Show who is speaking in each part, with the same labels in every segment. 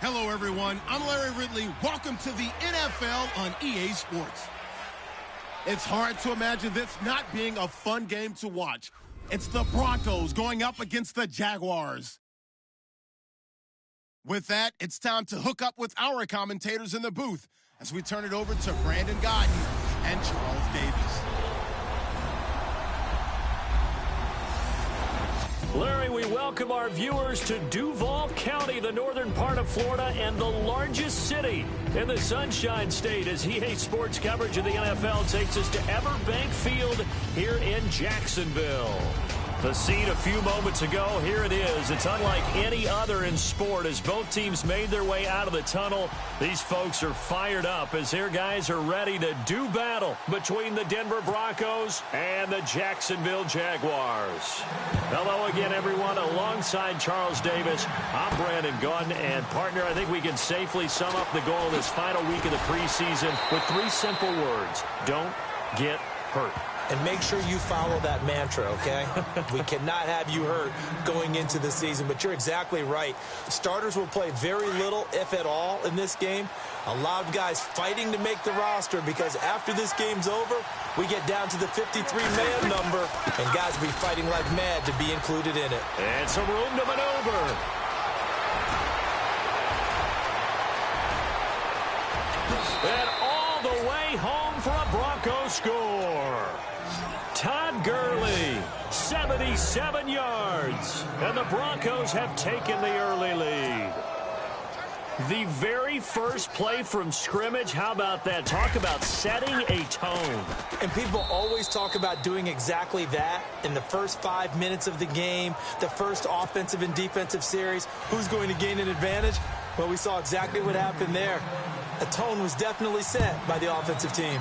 Speaker 1: Hello, everyone. I'm Larry Ridley. Welcome to the NFL on EA Sports. It's hard to imagine this not being a fun game to watch. It's the Broncos going up against the Jaguars. With that, it's time to hook up with our commentators in the booth as we turn it over to Brandon Godden and Charles Davis.
Speaker 2: Larry, we welcome our viewers to Duval County, the northern part of Florida, and the largest city in the Sunshine State as EA Sports coverage of the NFL takes us to Everbank Field here in Jacksonville. The scene a few moments ago, here it is. It's unlike any other in sport as both teams made their way out of the tunnel. These folks are fired up as their guys are ready to do battle between the Denver Broncos and the Jacksonville Jaguars. Hello again, everyone. Alongside Charles Davis, I'm Brandon Gaudin. And, partner, I think we can safely sum up the goal this final week of the preseason with 3 simple words. Don't get hurt.
Speaker 3: And make sure you follow that mantra, okay? We cannot have you hurt going into the season, but you're exactly right. Starters will play very little, if at all, in this game. A lot of guys fighting to make the roster because after this game's over, we get down to the 53-man number, and guys will be fighting like mad to be included in it.
Speaker 2: And some room to maneuver. And all the way home for a Broncos score. Todd Gurley, 77 yards, and the Broncos have taken the early lead. The very first play from scrimmage, how about that? Talk about setting a tone.
Speaker 3: And people always talk about doing exactly that in the first 5 minutes of the game, the first offensive and defensive series. Who's going to gain an advantage? Well, we saw exactly what happened there. A tone was definitely set by the offensive team.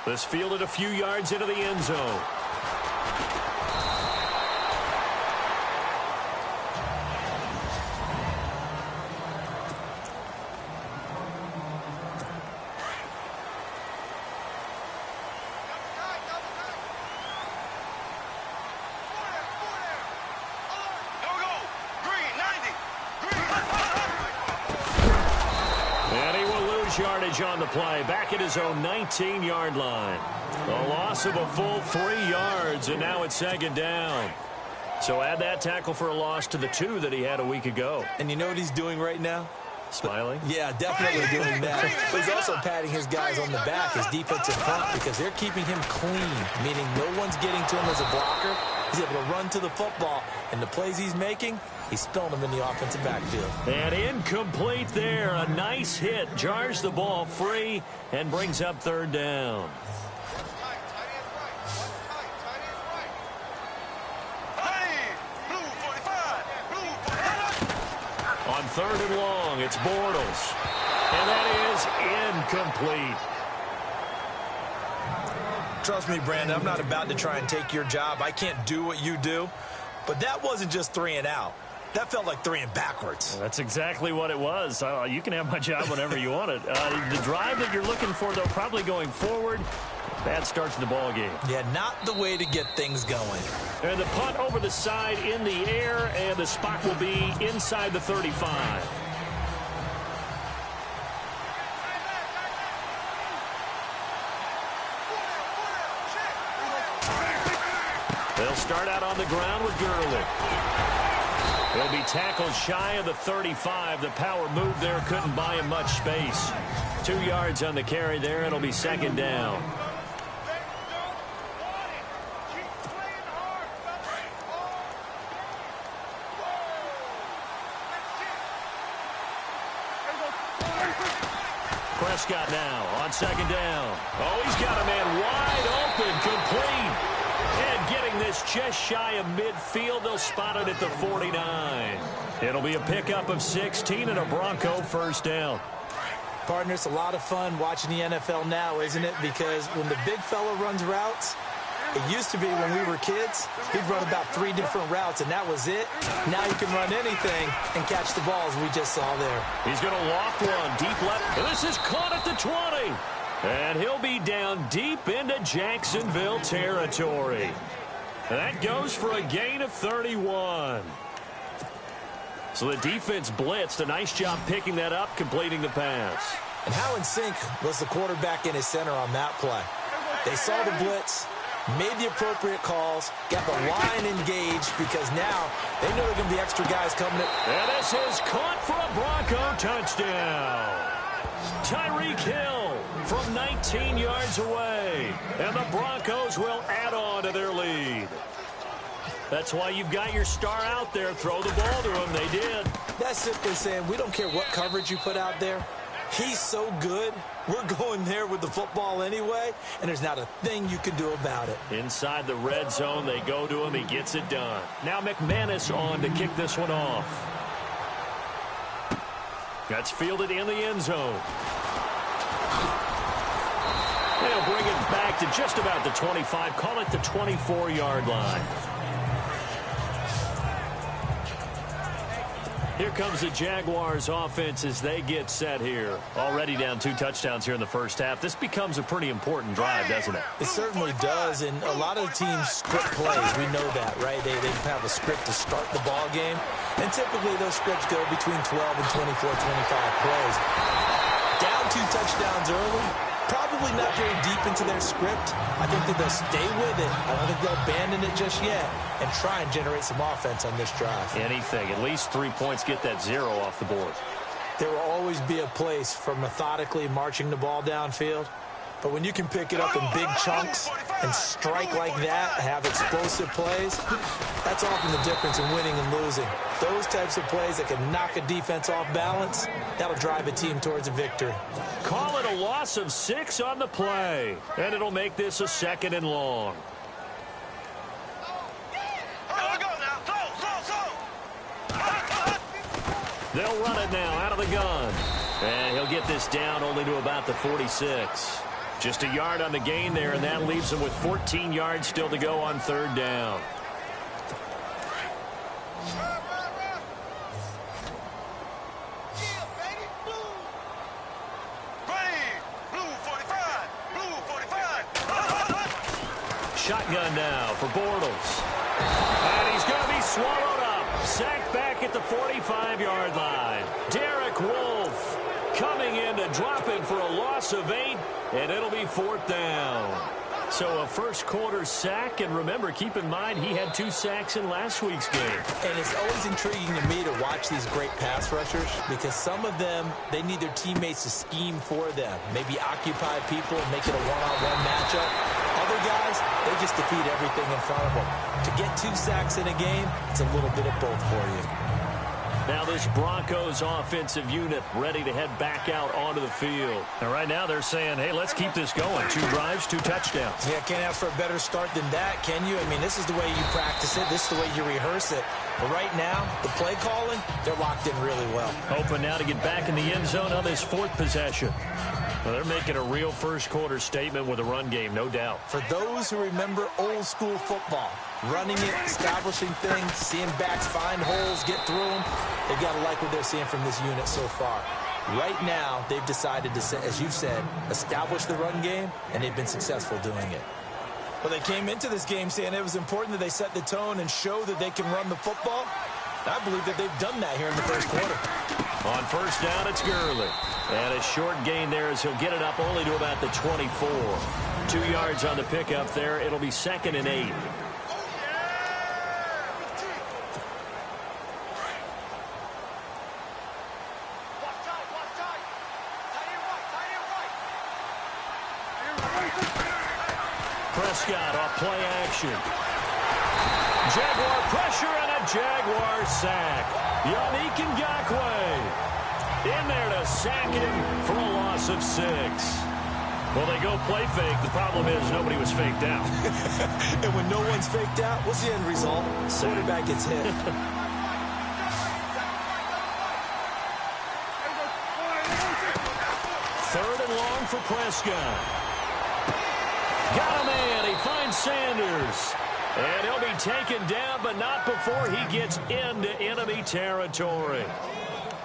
Speaker 2: This fielded a few yards into the end zone. Yardage on the play, back at his own 19-yard line. A loss of a full 3 yards, and now it's second down. So add that tackle for a loss to the 2 that he had a week ago.
Speaker 3: And you know what he's doing right now?
Speaker 2: Smiling?
Speaker 3: Yeah, definitely doing that. But he's also patting his guys on the back, his defensive front, because they're keeping him clean, meaning no one's getting to him as a blocker. He's able to run to the football, and the plays he's making, he's spilling them in the offensive backfield.
Speaker 2: And incomplete there. A nice hit. Jars the ball free and brings up third down. On third and long, it's Bortles. And that is incomplete.
Speaker 3: Trust me, Brandon, I'm not about to try and take your job. I can't do what you do. But that wasn't just 3 and out. That felt like 3 and backwards.
Speaker 2: Well, that's exactly what it was. You can have my job whenever you want it. The drive that you're looking for, though, probably going forward. Bad start to the ball game.
Speaker 3: Yeah, not the way to get things going.
Speaker 2: And the punt over the side in the air, and the spot will be inside the 35. They'll start out on the ground with Gurley. He'll be tackled shy of the 35. The power move there couldn't buy him much space. 2 yards on the carry there. It'll be second down. Prescott now on second down. Oh, he's got a man wide open, complete. And getting this just shy of midfield, they'll spot it at the 49. It'll be a pickup of 16 and a Bronco first down.
Speaker 3: Partner, it's a lot of fun watching the NFL now, isn't it? Because when the big fella runs routes, it used to be when we were kids, he'd run about 3 different routes, and that was it. Now you can run anything and catch the balls we just saw there.
Speaker 2: He's going to loft one deep left. And this is caught at the 20. And he'll be down deep into Jacksonville territory. That goes for a gain of 31. So the defense blitzed. A nice job picking that up, completing the pass.
Speaker 3: And how in sync was the quarterback and his center on that play? They saw the blitz, made the appropriate calls, got the line engaged because now they know there are going to be extra guys coming in.
Speaker 2: And this is caught for a Bronco touchdown. Tyreek Hill from 19 yards away. And the Broncos will add on to their lead. That's why you've got your star out there. Throw the ball to him. They did.
Speaker 3: That's simply saying we don't care what coverage you put out there. He's so good, we're going there with the football anyway, and there's not a thing you can do about it.
Speaker 2: Inside the red zone, they go to him. He gets it done. Now McManus on to kick this one off. That's fielded in the end zone. They'll bring it back to just about the 25. Call it the 24-yard line. Here comes the Jaguars offense as they get set here. Already down 2 touchdowns here in the first half. This becomes a pretty important drive, doesn't it?
Speaker 3: It certainly does, and a lot of the teams script plays. We know that, right? They have a script to start the ball game, and typically those scripts go between 12 and 24, 25 plays. Down 2 touchdowns early, probably not very deep into their script. I think that they'll stay with it. I don't think they'll abandon it just yet and try and generate some offense on this drive.
Speaker 2: Anything. At least 3 points, get that 0 off the board.
Speaker 3: There will always be a place for methodically marching the ball downfield. But when you can pick it up in big chunks and strike like that, have explosive plays, that's often the difference in winning and losing. Those types of plays that can knock a defense off balance, that'll drive a team towards a victory.
Speaker 2: Call it a loss of 6 on the play, and it'll make this a 2nd and long. They'll run it now out of the gun. And he'll get this down only to about the 46. Just a yard on the gain there, and that leaves him with 14 yards still to go on 3rd down. Shotgun now for Bortles. And he's going to be swallowed up. Sacked back at the 45-yard line. Derek Wolfe coming in to drop him for a loss of 8, and it'll be 4th down. So a first-quarter sack, and remember, keep in mind, he had 2 sacks in last week's game.
Speaker 3: And it's always intriguing to me to watch these great pass rushers because some of them, they need their teammates to scheme for them, maybe occupy people and make it a one-on-one matchup. Other guys, they just defeat everything in front of them. To get 2 sacks in a game, it's a little bit of both for you.
Speaker 2: Now this Broncos offensive unit ready to head back out onto the field. And right now they're saying, hey, let's keep this going. 2 drives, 2 touchdowns.
Speaker 3: Yeah, can't ask for a better start than that, can you? I mean, this is the way you practice it. This is the way you rehearse it. But right now, the play calling, they're locked in really well.
Speaker 2: Hoping now to get back in the end zone on this 4th possession. Well, they're making a real first-quarter statement with a run game, no doubt.
Speaker 3: For those who remember old-school football, running it, establishing things, seeing backs find holes, get through them, they've got to like what they're seeing from this unit so far. Right now, they've decided to, as you said, establish the run game, and they've been successful doing it. Well, they came into this game saying it was important that they set the tone and show that they can run the football. I believe that they've done that here in the first quarter.
Speaker 2: On 1st down, it's Gurley. And a short gain there as he'll get it up only to about the 24. 2 yards on the pickup there. It'll be 2nd and 8. Prescott off play action. Jaguar pressure and a Jaguar sack. Yannick Ngakoue in there to sack him for a loss of 6. Well, they go play fake. The problem is nobody was faked out.
Speaker 3: And when no one's faked out, what's the end result? Quarterback gets hit.
Speaker 2: 3rd and long for Prescott. Got a man. He finds Sanders. And he'll be taken down, but not before he gets into enemy territory.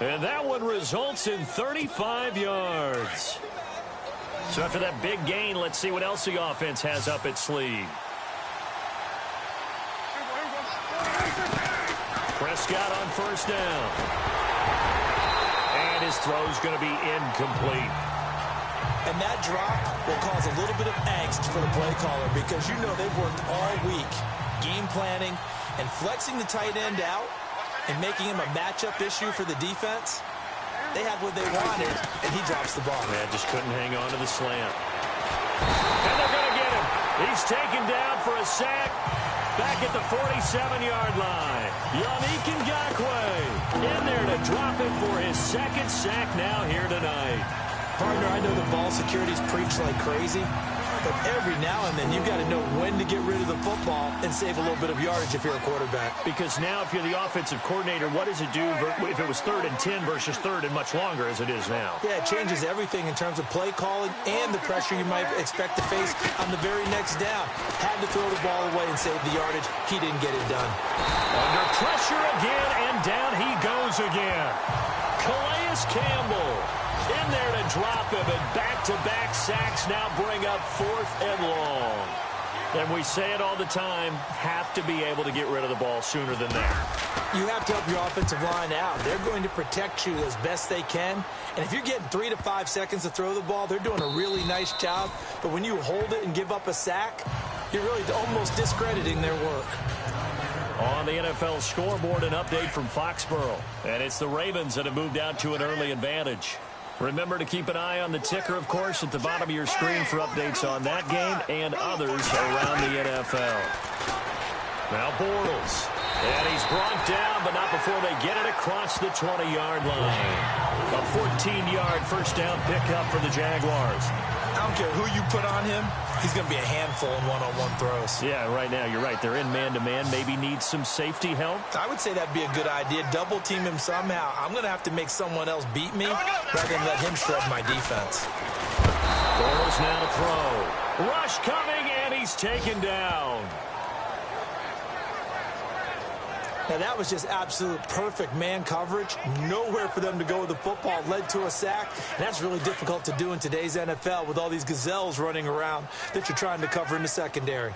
Speaker 2: And that one results in 35 yards. So after that big gain, let's see what else the offense has up its sleeve. Prescott on first down. And his throw's going to be incomplete.
Speaker 3: And that drop will cause a little bit of angst for the play caller because you know they've worked all week game planning and flexing the tight end out and making him a matchup issue for the defense. They had what they wanted, and he drops the ball.
Speaker 2: Man, just couldn't hang on to the slant. And they're going to get him. He's taken down for a sack back at the 47-yard line. Yannick Ngakoue in there to drop him for his second sack now here tonight.
Speaker 3: Partner, I know the ball security's preached like crazy, but every now and then you've got to know when to get rid of the football and save a little bit of yardage if you're a quarterback.
Speaker 2: Because now if you're the offensive coordinator, what does it do if it was 3rd and 10 versus 3rd and much longer as it is now?
Speaker 3: Yeah, it changes everything in terms of play calling and the pressure you might expect to face on the very next down. Had to throw the ball away and save the yardage. He didn't get it done.
Speaker 2: Under pressure again, and down he goes again. Calais Campbell in there to drop him, and back-to-back sacks now bring up 4th and long. And we say it all the time, have to be able to get rid of the ball sooner than that.
Speaker 3: You have to help your offensive line out. They're going to protect you as best they can. And if you're getting 3 to 5 seconds to throw the ball, they're doing a really nice job. But when you hold it and give up a sack, you're really almost discrediting their work.
Speaker 2: On the NFL scoreboard, an update from Foxborough. And it's the Ravens that have moved out to an early advantage. Remember to keep an eye on the ticker, of course, at the bottom of your screen for updates on that game and others around the NFL. Now Bortles. And he's brought down, but not before they get it across the 20-yard line. A 14-yard first down pickup for the Jaguars.
Speaker 3: I don't care who you put on him. He's going to be a handful in one-on-one throws.
Speaker 2: Yeah, right now, you're right. They're in man-to-man. Maybe need some safety help.
Speaker 3: I would say that'd be a good idea. Double-team him somehow. I'm going to have to make someone else beat me rather than let him shred my defense.
Speaker 2: Bortles now to throw. Rush coming, and he's taken down.
Speaker 3: Now, that was just absolute perfect man coverage. Nowhere for them to go with the football. Led to a sack. And that's really difficult to do in today's NFL with all these gazelles running around that you're trying to cover in the secondary.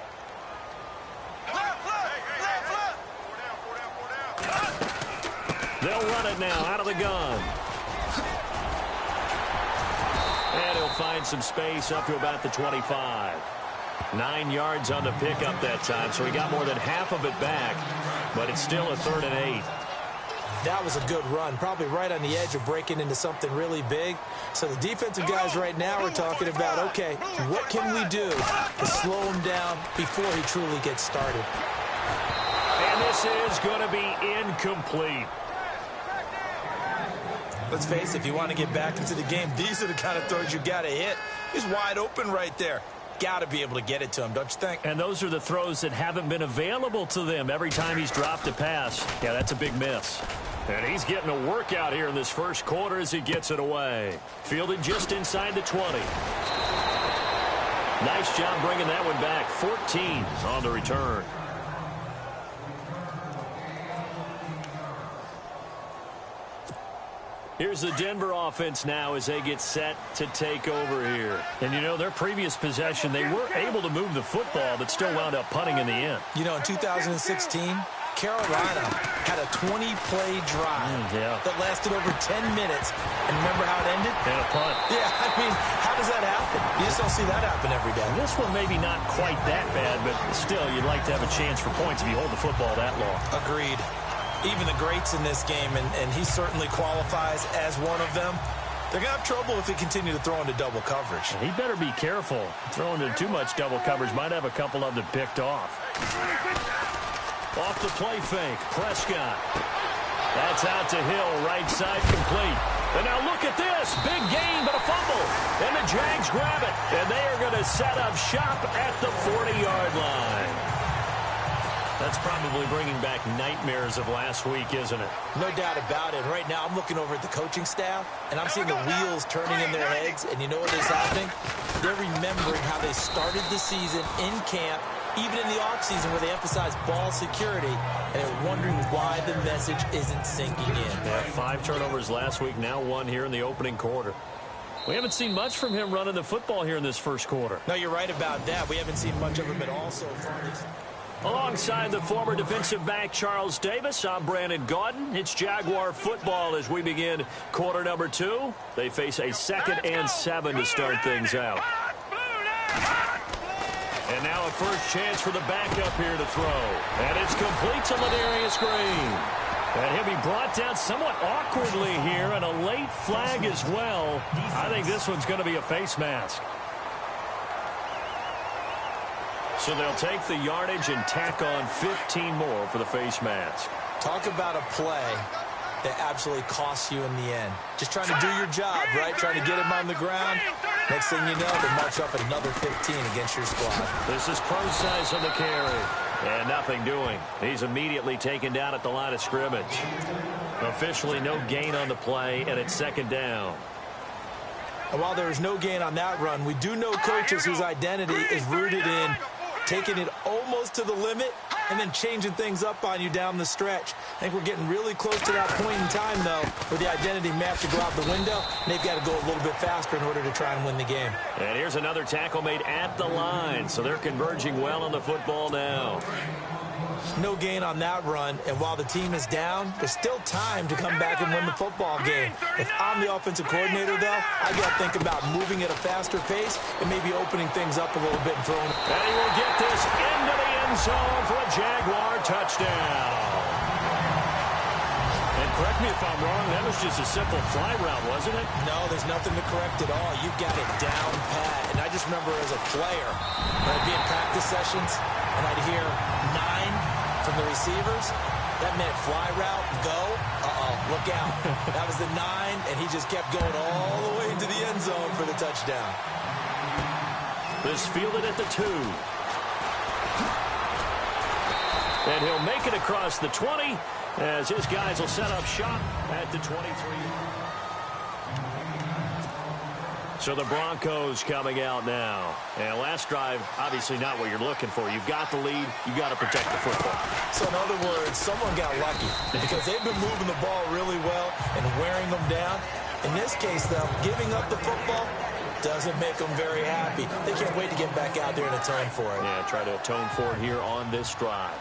Speaker 2: They'll run it now out of the gun. And he'll find some space up to about the 25. 9 yards on the pickup that time, so he got more than half of it back. But it's still a 3rd and 8.
Speaker 3: That was a good run, probably right on the edge of breaking into something really big. So the defensive guys right now are talking about, okay, what can we do to slow him down before he truly gets started?
Speaker 2: And this is going to be incomplete.
Speaker 3: Let's face it, if you want to get back into the game, these are the kind of throws you got to hit. He's wide open right there. Got to be able to get it to him, don't you think?
Speaker 2: And those are the throws that haven't been available to them every time he's dropped a pass. Yeah, that's a big miss. And he's getting a workout here in this first quarter as he gets it away. Fielded just inside the 20. Nice job bringing that one back. 14 on the return. Here's the Denver offense now as they get set to take over here. And, you know, their previous possession, they were able to move the football, but still wound up punting in the end.
Speaker 3: You know, in 2016, Carolina had a 20-play drive that lasted over 10 minutes. And remember how it ended?
Speaker 2: And a punt.
Speaker 3: Yeah, I mean, how does that happen? You just don't see that happen every day.
Speaker 2: This one maybe not quite that bad, but still, you'd like to have a chance for points if you hold the football that long.
Speaker 3: Agreed. Even the greats in this game, and he certainly qualifies as one of them, they're going to have trouble if they continue to throw into double coverage.
Speaker 2: He better be careful. Throwing into too much double coverage might have a couple of them picked off. Off the play fake, Prescott. That's out to Hill, right side complete. And now look at this. Big gain, but a fumble. And the Jags grab it. And they are going to set up shop at the 40-yard line. That's probably bringing back nightmares of last week, isn't it?
Speaker 3: No doubt about it. Right now, I'm looking over at the coaching staff, and I'm seeing the wheels turning in their heads. And you know what is happening? They're remembering how they started the season in camp, even in the offseason where they emphasized ball security, and they're wondering why the message isn't sinking in.
Speaker 2: Yeah, 5 turnovers last week, now 1 here in the opening quarter. We haven't seen much from him running the football here in this first quarter.
Speaker 3: No, you're right about that. We haven't seen much of him at all so far.
Speaker 2: Alongside the former defensive back Charles Davis, I'm Brandon Gaudin. It's Jaguar football as we begin quarter number 2. They face a 2nd and 7 to start things out. And now a first chance for the backup here to throw. And it's complete to Ladarius Green. And he'll be brought down somewhat awkwardly here, and a late flag as well. I think this one's going to be a face mask. So they'll take the yardage and tack on 15 more for the face mask.
Speaker 3: Talk about a play that absolutely costs you in the end. Just trying to do your job, right? Trying to get him on the ground. Next thing you know, they march up another 15 against your squad.
Speaker 2: This is Procise on the carry. And nothing doing. He's immediately taken down at the line of scrimmage. Officially no gain on the play, and it's 2nd down.
Speaker 3: And while there is no gain on that run, we do know coaches whose identity is rooted in taking it almost to the limit and then changing things up on you down the stretch. I think we're getting really close to that point in time, though, where the identity may have to go out the window, and they've got to go a little bit faster in order to try and win the game.
Speaker 2: And here's another tackle made at the line, so they're converging well on the football now.
Speaker 3: No gain on that run, and while the team is down, there's still time to come back and win the football game. If I'm the offensive coordinator, though, I got to think about moving at a faster pace and maybe opening things up a little bit and throwing.
Speaker 2: And he will get this into the end zone for a Jaguar touchdown. And correct me if I'm wrong, that was just a simple fly route, wasn't it?
Speaker 3: No, there's nothing to correct at all. You've got it down pat. And I just remember as a player, when I'd be in practice sessions, and I'd hear 9 from the receivers, that meant fly route, go, look out. That was the 9, and he just kept going all the way into the end zone for the touchdown.
Speaker 2: This fielded at the 2. And he'll make it across the 20 as his guys will set up shop at the 23. So the Broncos coming out now. And last drive, obviously not what you're looking for. You've got the lead. You've got to protect the football.
Speaker 3: So in other words, someone got lucky because they've been moving the ball really well and wearing them down. In this case, though, giving up the football doesn't make them very happy. They can't wait to get back out there and atone for it.
Speaker 2: Yeah, try to atone for it here on this drive.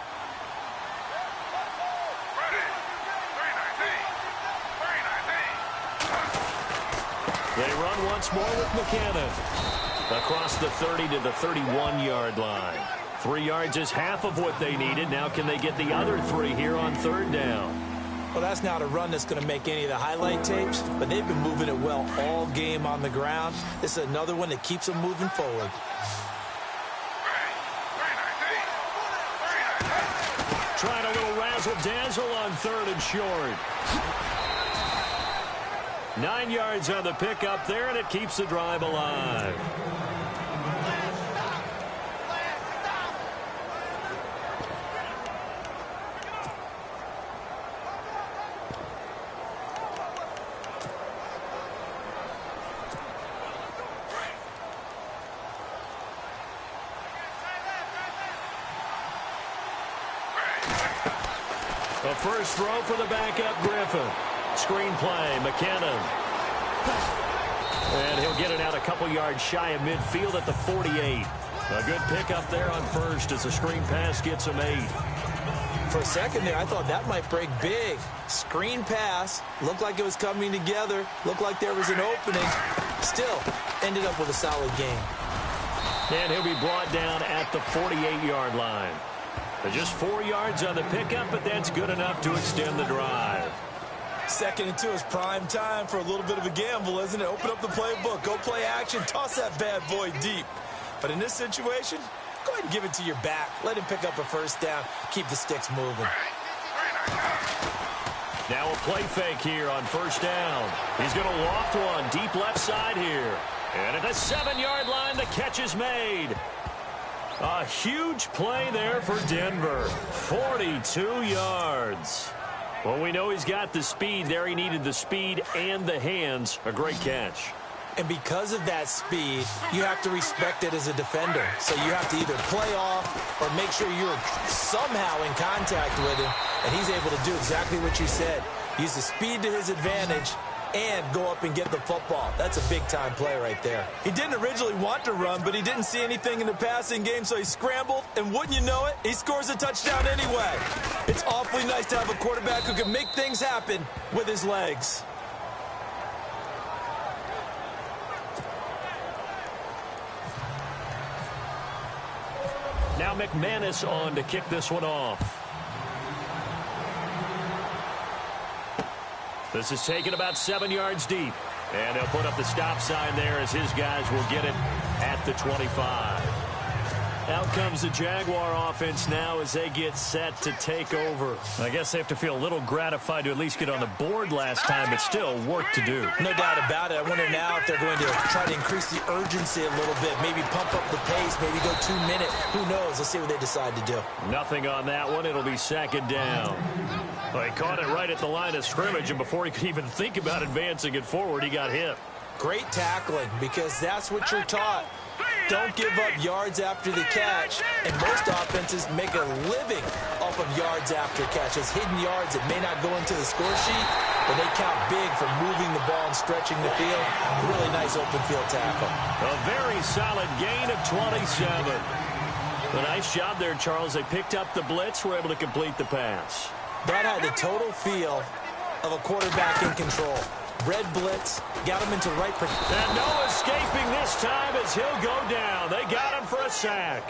Speaker 2: They run once more with McKinnon. Across the 30 to the 31-yard line. 3 yards is half of what they needed. Now can they get the other 3 here on 3rd down?
Speaker 3: Well, that's not a run that's going to make any of the highlight tapes, but they've been moving it well all game on the ground. This is another one that keeps them moving forward.
Speaker 2: Trying a little razzle-dazzle on 3rd and short. 9 yards on the pickup there, and it keeps the drive alive. The first throw for the backup, Griffin. Screen play, McKinnon. And he'll get it out a couple yards shy of midfield at the 48. A good pickup there on 1st as the screen pass gets him 8.
Speaker 3: For a second there, I thought that might break big. Screen pass, looked like it was coming together, looked like there was an opening. Still, ended up with a solid game.
Speaker 2: And he'll be brought down at the 48-yard line. Just 4 yards on the pickup, but that's good enough to extend the drive.
Speaker 3: 2nd and 2 is prime time for a little bit of a gamble, isn't it? Open up the playbook, go play action, toss that bad boy deep. But in this situation, go ahead and give it to your back. Let him pick up a 1st down, keep the sticks moving.
Speaker 2: Now a play fake here on 1st down. He's going to loft one deep left side here. And at the 7-yard line, the catch is made. A huge play there for Denver. 42 yards. Well, we know he's got the speed there. He needed the speed and the hands. A great catch.
Speaker 3: And because of that speed, you have to respect it as a defender. So you have to either play off or make sure you're somehow in contact with him. And he's able to do exactly what you said. Use the speed to his advantage and go up and get the football. That's a big-time play right there. He didn't originally want to run, but he didn't see anything in the passing game, so he scrambled, and wouldn't you know it, he scores a touchdown anyway. It's awfully nice to have a quarterback who can make things happen with his legs.
Speaker 2: Now McManus on to kick this one off. This is taken about 7 yards deep. And he'll put up the stop sign there as his guys will get it at the 25. Out comes the Jaguar offense now as they get set to take over. I guess they have to feel a little gratified to at least get on the board last time, but still work to do.
Speaker 3: No doubt about it. I wonder now if they're going to try to increase the urgency a little bit, maybe pump up the pace, maybe go 2 minutes. Who knows? Let's see what they decide to do.
Speaker 2: Nothing on that one. It'll be second down. Well, he caught it right at the line of scrimmage, and before he could even think about advancing it forward, he got hit.
Speaker 3: Great tackling, because that's what you're taught. Don't give up yards after the catch, and most offenses make a living off of yards after catches. Hidden yards that may not go into the score sheet, but they count big for moving the ball and stretching the field. Really nice open field tackle.
Speaker 2: A very solid gain of 27. A nice job there, Charles. They picked up the blitz, were able to complete the pass.
Speaker 3: That had the total feel of a quarterback in control. Red blitz, got him into right.
Speaker 2: And no escaping this time as he'll go down. They got him for a sack.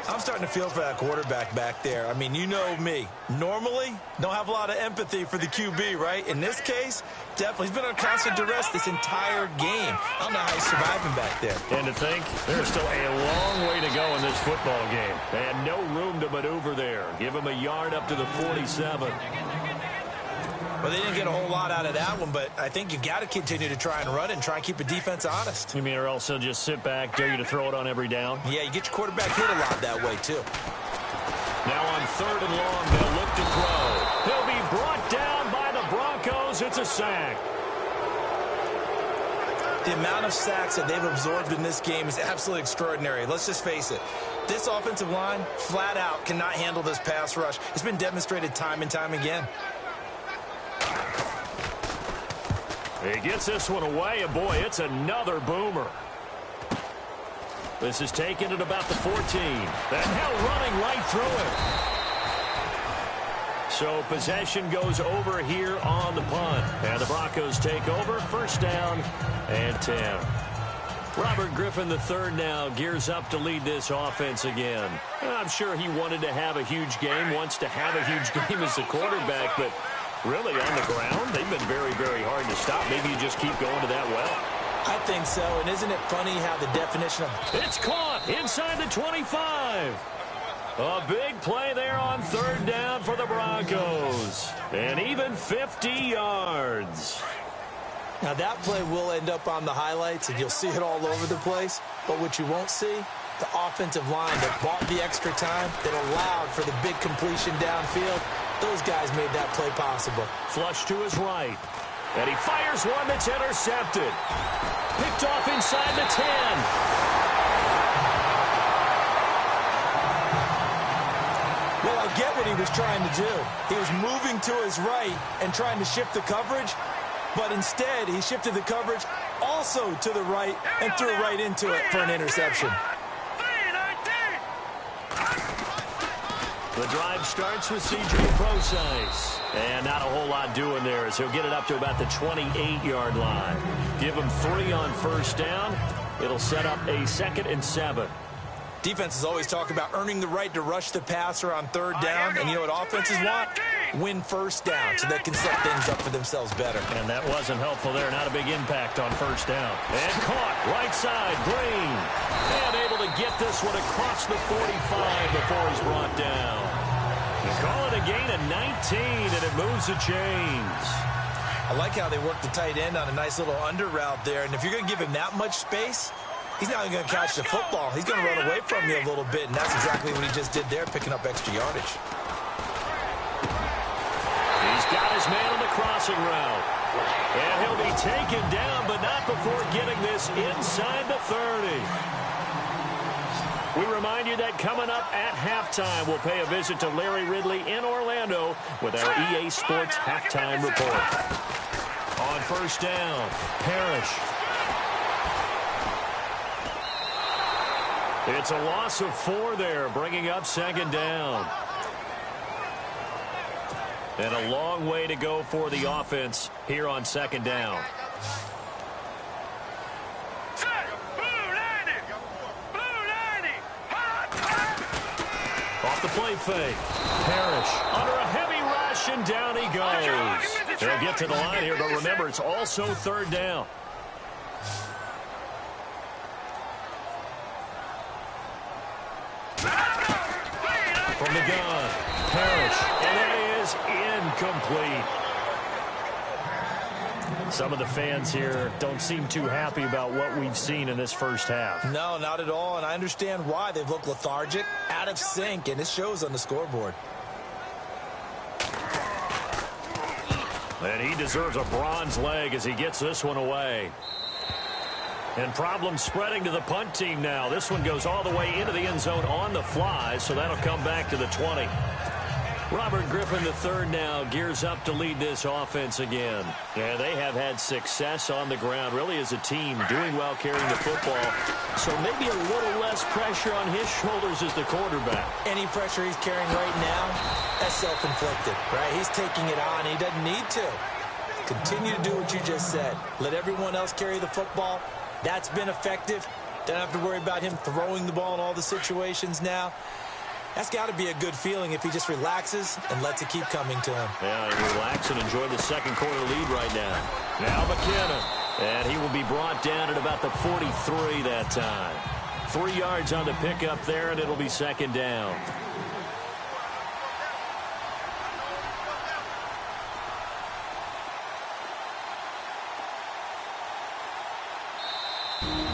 Speaker 3: I'm starting to feel for that quarterback back there. I mean, you know me. Normally, don't have a lot of empathy for the QB, right? In this case, definitely. He's been on constant duress this entire game. I don't know how he's surviving back there.
Speaker 2: And to think, there's still a long way to go in this football game. They had no room to maneuver there. Give him a yard up to the 47.
Speaker 3: Well, they didn't get a whole lot out of that one, but I think you got to continue to try and run and try and keep the defense honest.
Speaker 2: You mean, or else they'll just sit back, dare you to throw it on every down?
Speaker 3: Yeah, you get your quarterback hit a lot that way, too.
Speaker 2: Now on 3rd and long, they'll look to throw. He'll be brought down by the Broncos. It's a sack.
Speaker 3: The amount of sacks that they've absorbed in this game is absolutely extraordinary. Let's just face it. This offensive line, flat out, cannot handle this pass rush. It's been demonstrated time and time again.
Speaker 2: He gets this one away, and boy, it's another boomer. This is taken at about the 14. And now running right through it. So possession goes over here on the punt. And the Broncos take over, 1st down and 10. Robert Griffin III now gears up to lead this offense again. I'm sure he wanted to have a huge game, wants to have a huge game as a quarterback, but really, on the ground, they've been very, very hard to stop. Maybe you just keep going to that well.
Speaker 3: I think so, and isn't it funny how the definition of...
Speaker 2: It's caught inside the 25. A big play there on 3rd down for the Broncos. And even 50 yards.
Speaker 3: Now, that play will end up on the highlights, and you'll see it all over the place. But what you won't see, the offensive line that bought the extra time, that allowed for the big completion downfield. Those guys made that play possible.
Speaker 2: Flush to his right. And he fires one that's intercepted. Picked off inside the 10.
Speaker 3: Well, I get what he was trying to do. He was moving to his right and trying to shift the coverage, but instead he shifted the coverage also to the right and threw right into it for an interception.
Speaker 2: The drive starts with C.J. Prosise. And not a whole lot doing there as he'll get it up to about the 28-yard line. Give him 3 on 1st down. It'll set up a 2nd and 7.
Speaker 3: Defenses always talk about earning the right to rush the passer on 3rd down. And you know what offenses want? Win 1st down so they can set things up for themselves better.
Speaker 2: And that wasn't helpful there. Not a big impact on 1st down. And caught right side, Green. And able to get this one across the 45 before he's brought down. You call it a gain of 19, and it moves the chains.
Speaker 3: I like how they work the tight end on a nice little under route there. And if you're going to give him that much space, he's not going to catch the football. He's going to run away from you a little bit, and that's exactly what he just did there, picking up extra yardage.
Speaker 2: He's got his man on the crossing route. And he'll be taken down, but not before getting this inside the 30. We remind you that coming up at halftime, we'll pay a visit to Larry Ridley in Orlando with our EA Sports Halftime Report. On first down, Parrish. It's a loss of 4 there, bringing up second down. And a long way to go for the offense here on second down. Off the play fake. Parrish under a heavy rush, and down he goes. They'll get to the line here, but remember, it's also third down. From the gun, Parrish, and that is incomplete. Some of the fans here don't seem too happy about what we've seen in this first half.
Speaker 3: No, not at all, and I understand why. They've looked lethargic, out of sync, and it shows on the scoreboard.
Speaker 2: And he deserves a bronze leg as he gets this one away. And problems spreading to the punt team now. This one goes all the way into the end zone on the fly, so that'll come back to the 20. Robert Griffin III now gears up to lead this offense again. And they have had success on the ground, really as a team, doing well carrying the football. So maybe a little less pressure on his shoulders as the quarterback.
Speaker 3: Any pressure he's carrying right now, that's self-inflicted, right? He's taking it on. He doesn't need to. Continue to do what you just said. Let everyone else carry the football. That's been effective. Don't have to worry about him throwing the ball in all the situations now. That's got to be a good feeling if he just relaxes and lets it keep coming to him.
Speaker 2: Yeah, relax and enjoy the second quarter lead right now. Now McKinnon. And he will be brought down at about the 43 that time. 3 yards on the pickup there, and it'll be second down.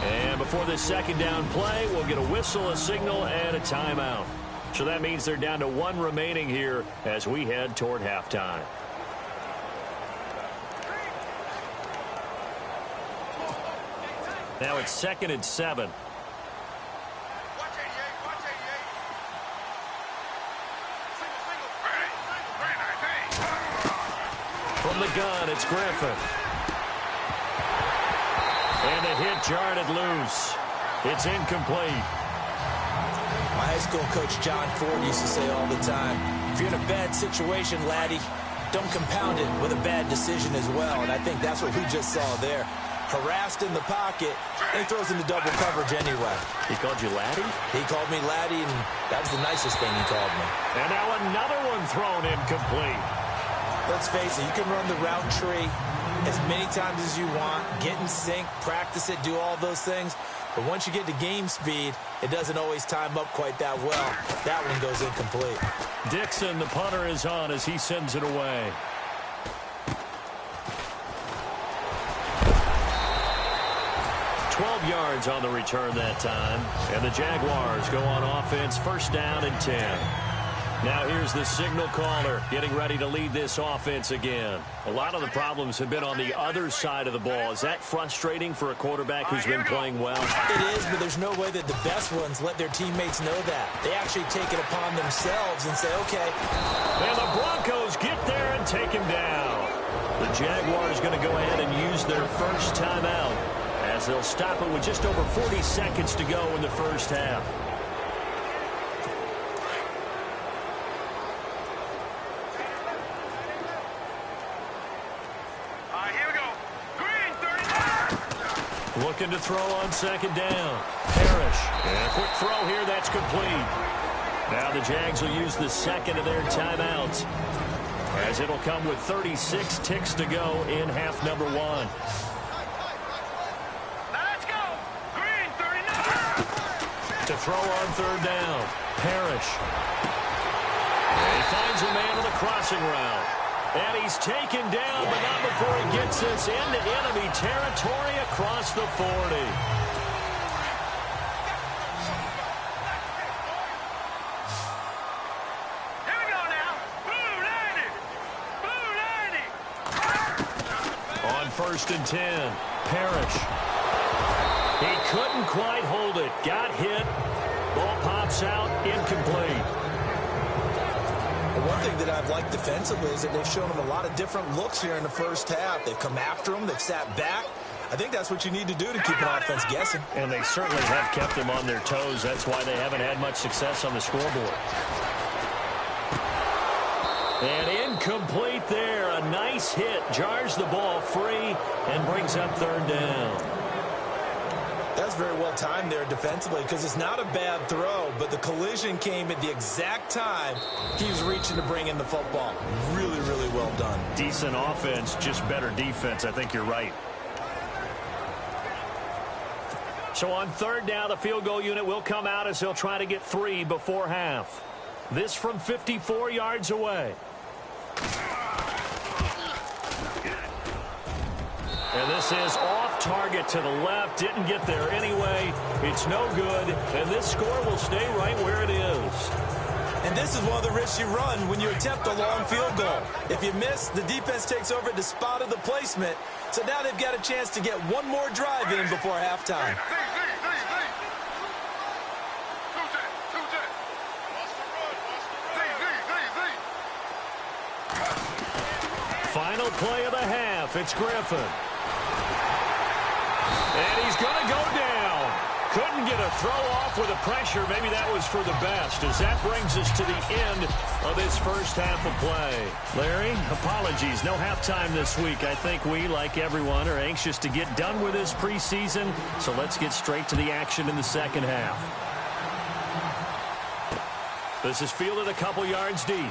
Speaker 2: And before this second down play, we'll get a whistle, a signal, and a timeout. So that means they're down to 1 remaining here as we head toward halftime. Now it's 2nd and 7. From the gun, it's Griffin. And the hit jarred it loose. It's incomplete.
Speaker 3: My high school coach John Ford used to say all the time, if you're in a bad situation, laddie, don't compound it with a bad decision as well. And I think that's what we just saw there. Harassed in the pocket, and he throws into double coverage anyway.
Speaker 2: He called you laddie?
Speaker 3: He called me laddie, and that was the nicest thing he called me.
Speaker 2: And now another one thrown incomplete.
Speaker 3: Let's face it, you can run the route tree as many times as you want, get in sync, practice it, do all those things. But once you get to game speed, it doesn't always time up quite that well. That one goes incomplete.
Speaker 2: Dixon, the punter, is on as he sends it away. Yards on the return that time. And the Jaguars go on offense, first down and 10. Now here's the signal caller getting ready to lead this offense again. A lot of the problems have been on the other side of the ball. Is that frustrating for a quarterback who's been playing well?
Speaker 3: It is, but there's no way that the best ones let their teammates know that. They actually take it upon themselves and say, okay.
Speaker 2: And the Broncos get there and take him down. The Jaguars going to go ahead and use their first timeout, as they'll stop it with just over 40 seconds to go in the first half.
Speaker 4: Here we go. Green, 30.
Speaker 2: Looking to throw on second down. Parrish. And a quick throw here, that's complete. Now the Jags will use the second of their timeouts, as it'll come with 36 ticks to go in half number 1. To throw on third down. Parrish. And he finds a man on the crossing route. And he's taken down, but not before he gets us into enemy territory across the 40.
Speaker 4: Here we go now. Blue 90.
Speaker 2: On first and 10. Parrish. He couldn't quite hold it. Got hit. Ball pops out, incomplete.
Speaker 3: One thing that I've liked defensively is that they've shown them a lot of different looks here in the first half. They've come after them. They've sat back. I think that's what you need to do to keep an offense guessing.
Speaker 2: And they certainly have kept them on their toes. That's why they haven't had much success on the scoreboard. And incomplete there. A nice hit. Jars the ball free and brings up third down.
Speaker 3: That's very well timed there defensively because it's not a bad throw, but the collision came at the exact time he was reaching to bring in the football. Really, really well done.
Speaker 2: Decent offense, just better defense. I think you're right. So on third down, the field goal unit will come out as he'll try to get 3 before half. This from 54 yards away. And this is off target to the left. Didn't get there anyway. It's no good. And this score will stay right where it is.
Speaker 3: And this is one of the risks you run when you attempt a long field goal. If you miss, the defense takes over at the spot of the placement. So now they've got a chance to get one more drive in before halftime.
Speaker 2: Final play of the half. It's Griffin. And he's going to go down. Couldn't get a throw off with the pressure. Maybe that was for the best, as that brings us to the end of this first half of play. Larry, apologies. No halftime this week. I think we, like everyone, are anxious to get done with this preseason. So let's get straight to the action in the second half. This is fielded a couple yards deep.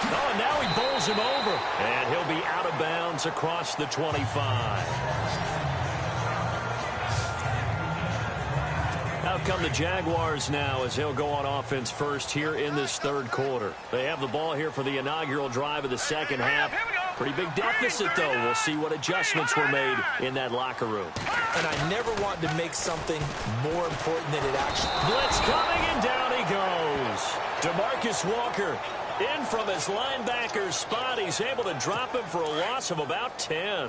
Speaker 2: Oh, and now he bowls him over. And he'll be out of bounds across the 25. Out come the Jaguars now as he'll go on offense first here in this third quarter. They have the ball here for the inaugural drive of the second half. Pretty big deficit, though. We'll see what adjustments were made in that locker room.
Speaker 3: And I never want to make something more important than it actually is.
Speaker 2: Blitz coming, and down he goes. DeMarcus Walker in from his linebacker's spot. He's able to drop him for a loss of about 10.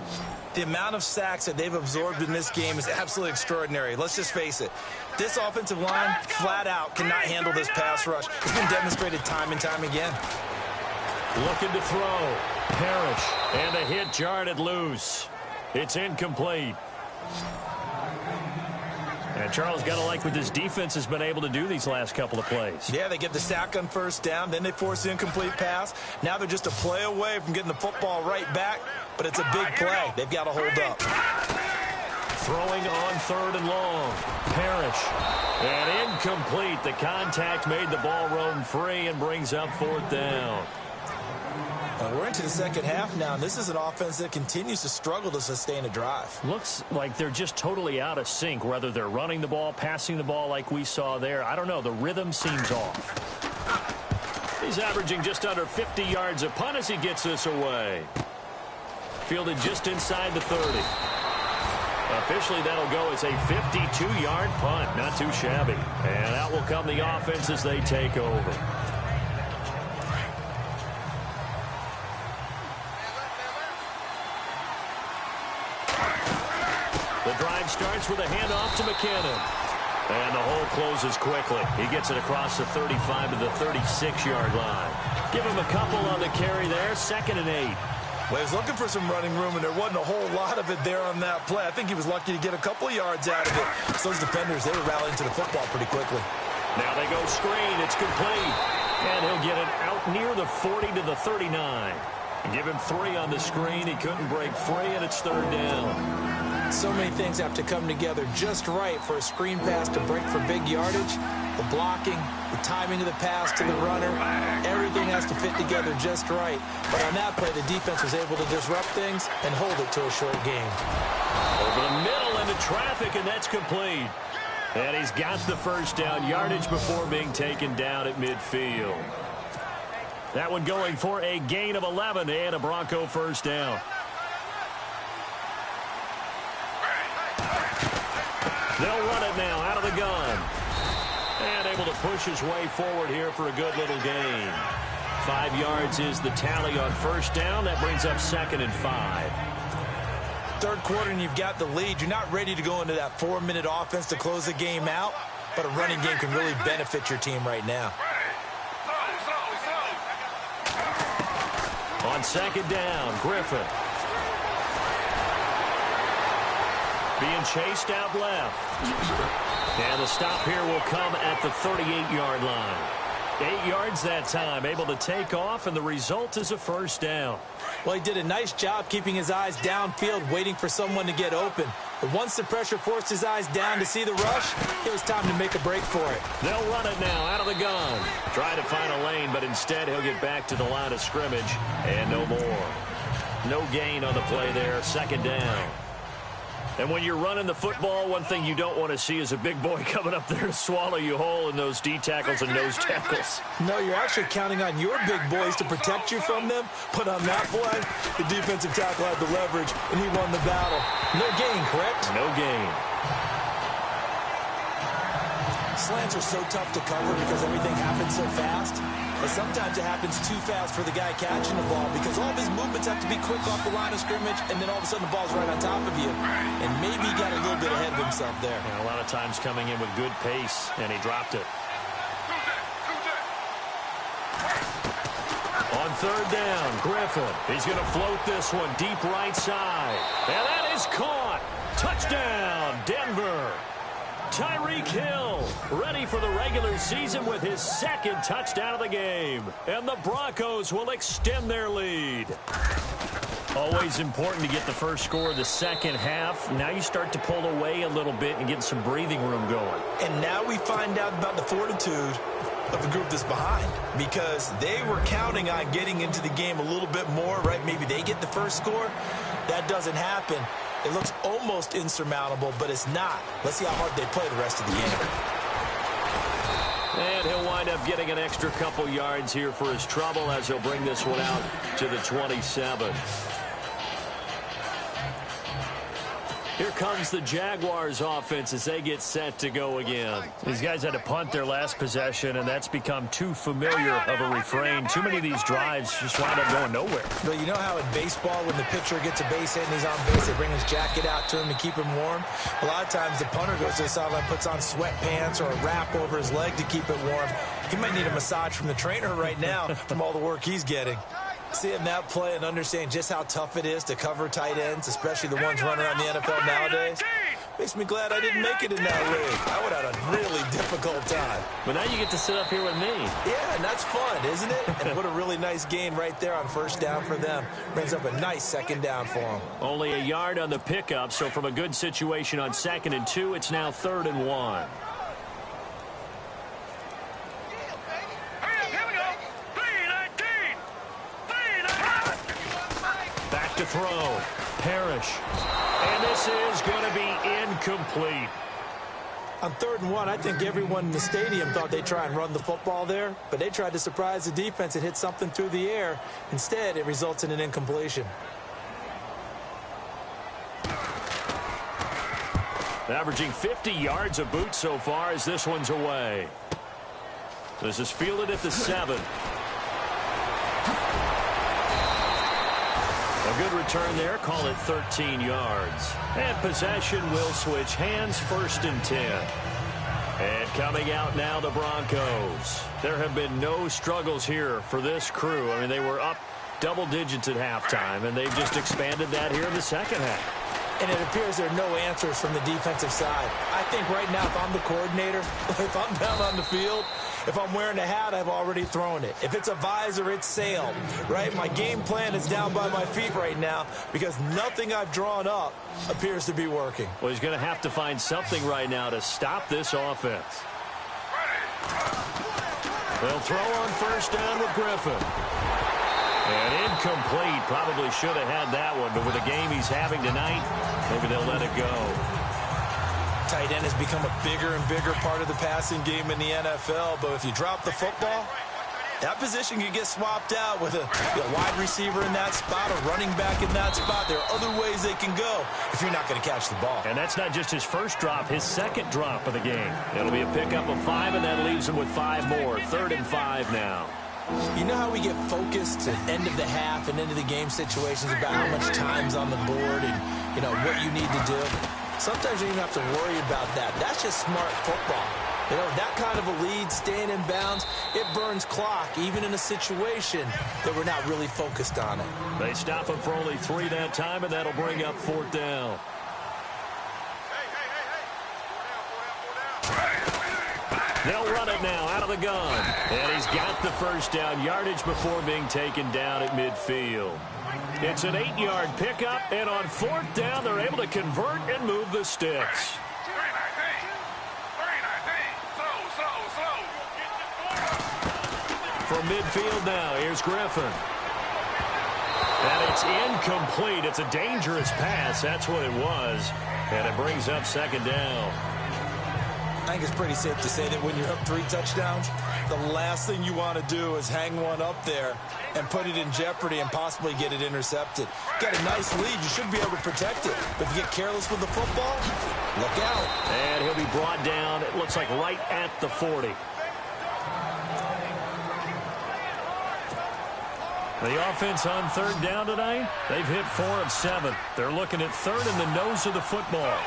Speaker 3: The amount of sacks that they've absorbed in this game is absolutely extraordinary. Let's just face it. This offensive line, flat out, cannot handle this pass rush. It's been demonstrated time and time again.
Speaker 2: Looking to throw. Parrish. And a hit jarred it loose. It's incomplete. And Charles, got to like what this defense has been able to do these last couple of plays.
Speaker 3: Yeah, they get the sack on first down, then they force the incomplete pass. Now they're just a play away from getting the football right back, but it's a big play. They've got to hold up.
Speaker 2: Throwing on third and long. Parrish. And incomplete. The contact made the ball roam free and brings up fourth down.
Speaker 3: We're into the second half now, and this is an offense that continues to struggle to sustain a drive.
Speaker 2: Looks like they're just totally out of sync, whether they're running the ball, passing the ball like we saw there. I don't know. The rhythm seems off. He's averaging just under 50 yards a punt as he gets this away. Fielded just inside the 30. Officially, that'll go as a 52-yard punt. Not too shabby. And out will come the offense as they take over. The drive starts with a handoff to McKinnon. And the hole closes quickly. He gets it across the 35 to the 36-yard line. Give him a couple on the carry there. 2nd and 8.
Speaker 3: Well, he was looking for some running room, and there wasn't a whole lot of it there on that play. I think he was lucky to get a couple of yards out of it. So those defenders, they were rallying to the football pretty quickly.
Speaker 2: Now they go screen. It's complete. And he'll get it out near the 40 to the 39. Give him 3 on the screen. He couldn't break free, and it's third down.
Speaker 3: So many things have to come together just right for a screen pass to break for big yardage. The blocking, the timing of the pass to the runner, everything has to fit together just right. But on that play, the defense was able to disrupt things and hold it to a short game.
Speaker 2: Over the middle into traffic, and that's complete. And he's got the first down yardage before being taken down at midfield. That one going for a gain of 11 and a Bronco first down. They'll run it now out of the gun. And able to push his way forward here for a good little gain. 5 yards is the tally on first down. That brings up 2nd and 5.
Speaker 3: Third quarter and you've got the lead. You're not ready to go into that 4-minute offense to close the game out. but a running game can really benefit your team right now.
Speaker 2: On second down, Griffin. Being chased out left. And the stop here will come at the 38-yard line. 8 yards that time, able to take off, and the result is a first down.
Speaker 3: Well, he did a nice job keeping his eyes downfield, waiting for someone to get open. But once the pressure forced his eyes down to see the rush, it was time to make a break for it.
Speaker 2: They'll run it now out of the gun. Try to find a lane, but instead he'll get back to the line of scrimmage, and no more. No gain on the play there, second down. And when you're running the football, one thing you don't want to see is a big boy coming up there to swallow you whole in those D tackles and nose tackles.
Speaker 3: No, you're actually counting on your big boys to protect you from them. But on that play, the defensive tackle had the leverage, and he won the battle. No gain, correct?
Speaker 2: No gain.
Speaker 3: Slants are so tough to cover because everything happens so fast. But sometimes it happens too fast for the guy catching the ball because all of his movements have to be quick off the line of scrimmage, and then all of a sudden the ball's right on top of you. And maybe he got a little bit ahead of himself there.
Speaker 2: Yeah, a lot of times coming in with good pace, and he dropped it. On third down, Griffin. He's going to float this one deep right side. And that is caught. Touchdown, Denver. Tyreek Hill ready for the regular season with his second touchdown of the game. And the Broncos will extend their lead. Always important to get the first score of the second half. Now you start to pull away a little bit and get some breathing room going.
Speaker 3: And now we find out about the fortitude of the group that's behind, because they were counting on getting into the game a little bit more, right? Maybe they get the first score. That doesn't happen. It looks almost insurmountable, but it's not. Let's see how hard they play the rest of the game.
Speaker 2: And he'll wind up getting an extra couple yards here for his trouble as he'll bring this one out to the 27. Here comes the Jaguars offense as they get set to go again. These guys had to punt their last possession, and that's become too familiar of a refrain. Too many of these drives just wind up going nowhere.
Speaker 3: But you know how in baseball, when the pitcher gets a base hit and he's on base, they bring his jacket out to him to keep him warm? A lot of times the punter goes to the sideline, puts on sweatpants or a wrap over his leg to keep it warm. He might need a massage from the trainer right now from all the work he's getting. Seeing that play and understand just how tough it is to cover tight ends, especially the ones running around the NFL nowadays, makes me glad I didn't make it in that league. I would have had a really difficult time.
Speaker 2: But now you get to sit up here with me.
Speaker 3: Yeah, and that's fun, isn't it? And what a really nice gain right there on first down for them. Brings up a nice second down for them.
Speaker 2: Only a yard on the pickup, so from a good situation on 2nd and 2, it's now 3rd and 1. To throw. Parrish. And this is going to be incomplete.
Speaker 3: On 3rd and 1, I think everyone in the stadium thought they'd try and run the football there, but they tried to surprise the defense and hit something through the air. Instead, it results in an incompletion.
Speaker 2: Averaging 50 yards a boot so far as this one's away. This is fielded at the 7. A good return there, call it 13 yards. And possession will switch hands, 1st and 10. And coming out now, the Broncos. There have been no struggles here for this crew. I mean, they were up double digits at halftime, and they've just expanded that here in the second half.
Speaker 3: And it appears there are no answers from the defensive side. I think right now, if I'm the coordinator, if I'm down on the field, if I'm wearing a hat, I've already thrown it. If it's a visor, it's sailed, right? My game plan is down by my feet right now because nothing I've drawn up appears to be working.
Speaker 2: Well, he's going to have to find something right now to stop this offense. They'll throw on 1st down with Griffin. And incomplete. Probably should have had that one, but with the game he's having tonight, maybe they'll let it go.
Speaker 3: Tight end has become a bigger and bigger part of the passing game in the NFL, but if you drop the football, that position can get swapped out with a wide receiver in that spot, a running back in that spot. There are other ways they can go if you're not going to catch the ball.
Speaker 2: And that's not just his first drop, his second drop of the game. It'll be a pickup of 5, and that leaves him with 5 more. 3rd and 5 now.
Speaker 3: You know how we get focused at end of the half and into the game situations about how much time's on the board and, what you need to do? Sometimes you don't even have to worry about that. That's just smart football. You know, that kind of a lead, staying in bounds, it burns clock, even in a situation that we're not really focused on it.
Speaker 2: They stop him for only 3 that time, and that'll bring up 4th down. They'll run it now out of the gun. And he's got the first down yardage before being taken down at midfield. It's an 8-yard pickup, and on 4th down, they're able to convert and move the sticks. From midfield now, here's Griffin. And it's incomplete. It's a dangerous pass. That's what it was. And it brings up 2nd down.
Speaker 3: I think it's pretty safe to say that when you're up 3 touchdowns, the last thing you want to do is hang one up there and put it in jeopardy and possibly get it intercepted. Got a nice lead. You should be able to protect it. But if you get careless with the football, look out.
Speaker 2: And he'll be brought down, it looks like right at the 40. The offense on 3rd down tonight, they've hit 4 of 7. They're looking at 3rd in the nose of the football.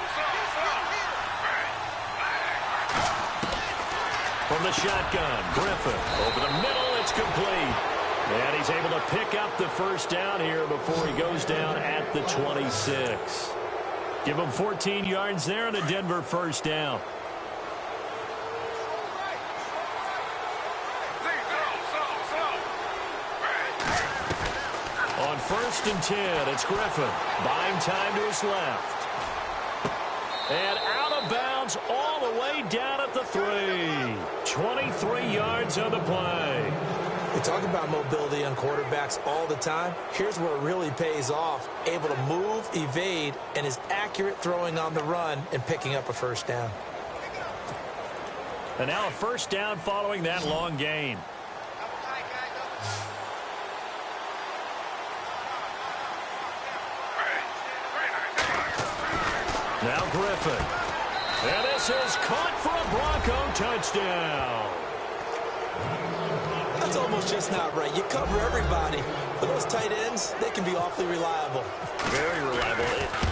Speaker 2: From the shotgun, Griffin over the middle, it's complete. And he's able to pick up the first down here before he goes down at the 26. Give him 14 yards there and a Denver first down. On 1st and 10, it's Griffin. Buying time to his left. And out of bounds all the way down at the 3. 23 yards on the play.
Speaker 3: We talk about mobility on quarterbacks all the time. Here's where it really pays off. Able to move, evade, and is accurate throwing on the run and picking up a first down.
Speaker 2: And now a first down following that long gain. Now Griffin. And this is caught for a Bronco touchdown.
Speaker 3: That's almost just not right. You cover everybody. But those tight ends, they can be awfully reliable.
Speaker 2: Very reliable.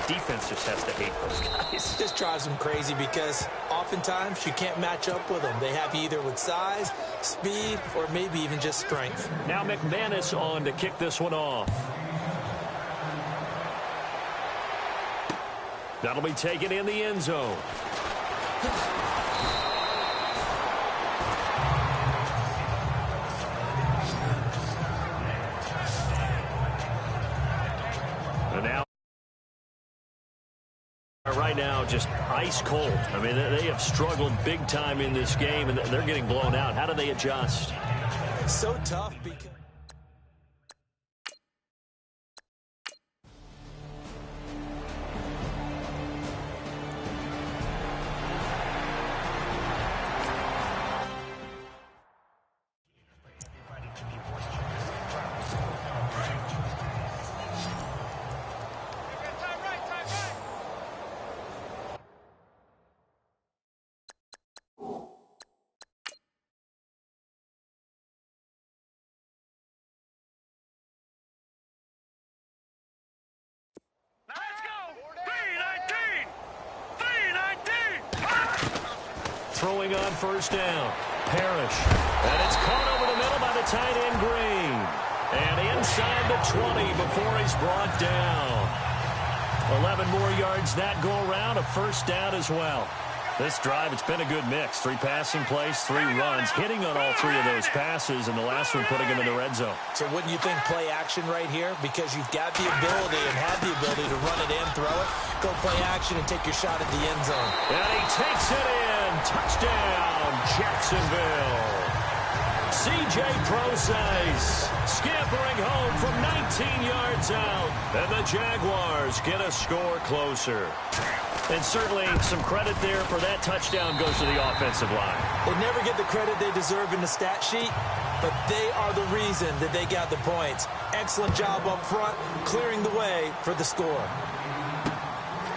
Speaker 2: Defense just has to hate those guys.
Speaker 3: It just drives them crazy because oftentimes you can't match up with them. They have you either with size, speed, or maybe even just strength.
Speaker 2: Now McManus on to kick this one off. That'll be taken in the end zone. And now, right now, just ice cold. I mean, they have struggled big time in this game, and they're getting blown out. How do they adjust?
Speaker 3: So tough because...
Speaker 2: Throwing on first down. Parrish. And it's caught over the middle by the tight end Green. And inside the 20 before he's brought down. 11 more yards that go around. A first down as well. This drive, it's been a good mix. 3 passing plays, 3 runs. Hitting on all 3 of those passes, and the last one putting him in the red zone.
Speaker 3: So wouldn't you think play action right here? Because you've got the ability and have the ability to run it and throw it. Go play action and take your shot at the end zone.
Speaker 2: And he takes it in. Touchdown, Jacksonville. C.J. Prosise scampering home from 19 yards out. And the Jaguars get a score closer. And certainly some credit there for that touchdown goes to the offensive line.
Speaker 3: They never get the credit they deserve in the stat sheet, but they are the reason that they got the points. Excellent job up front, clearing the way for the score.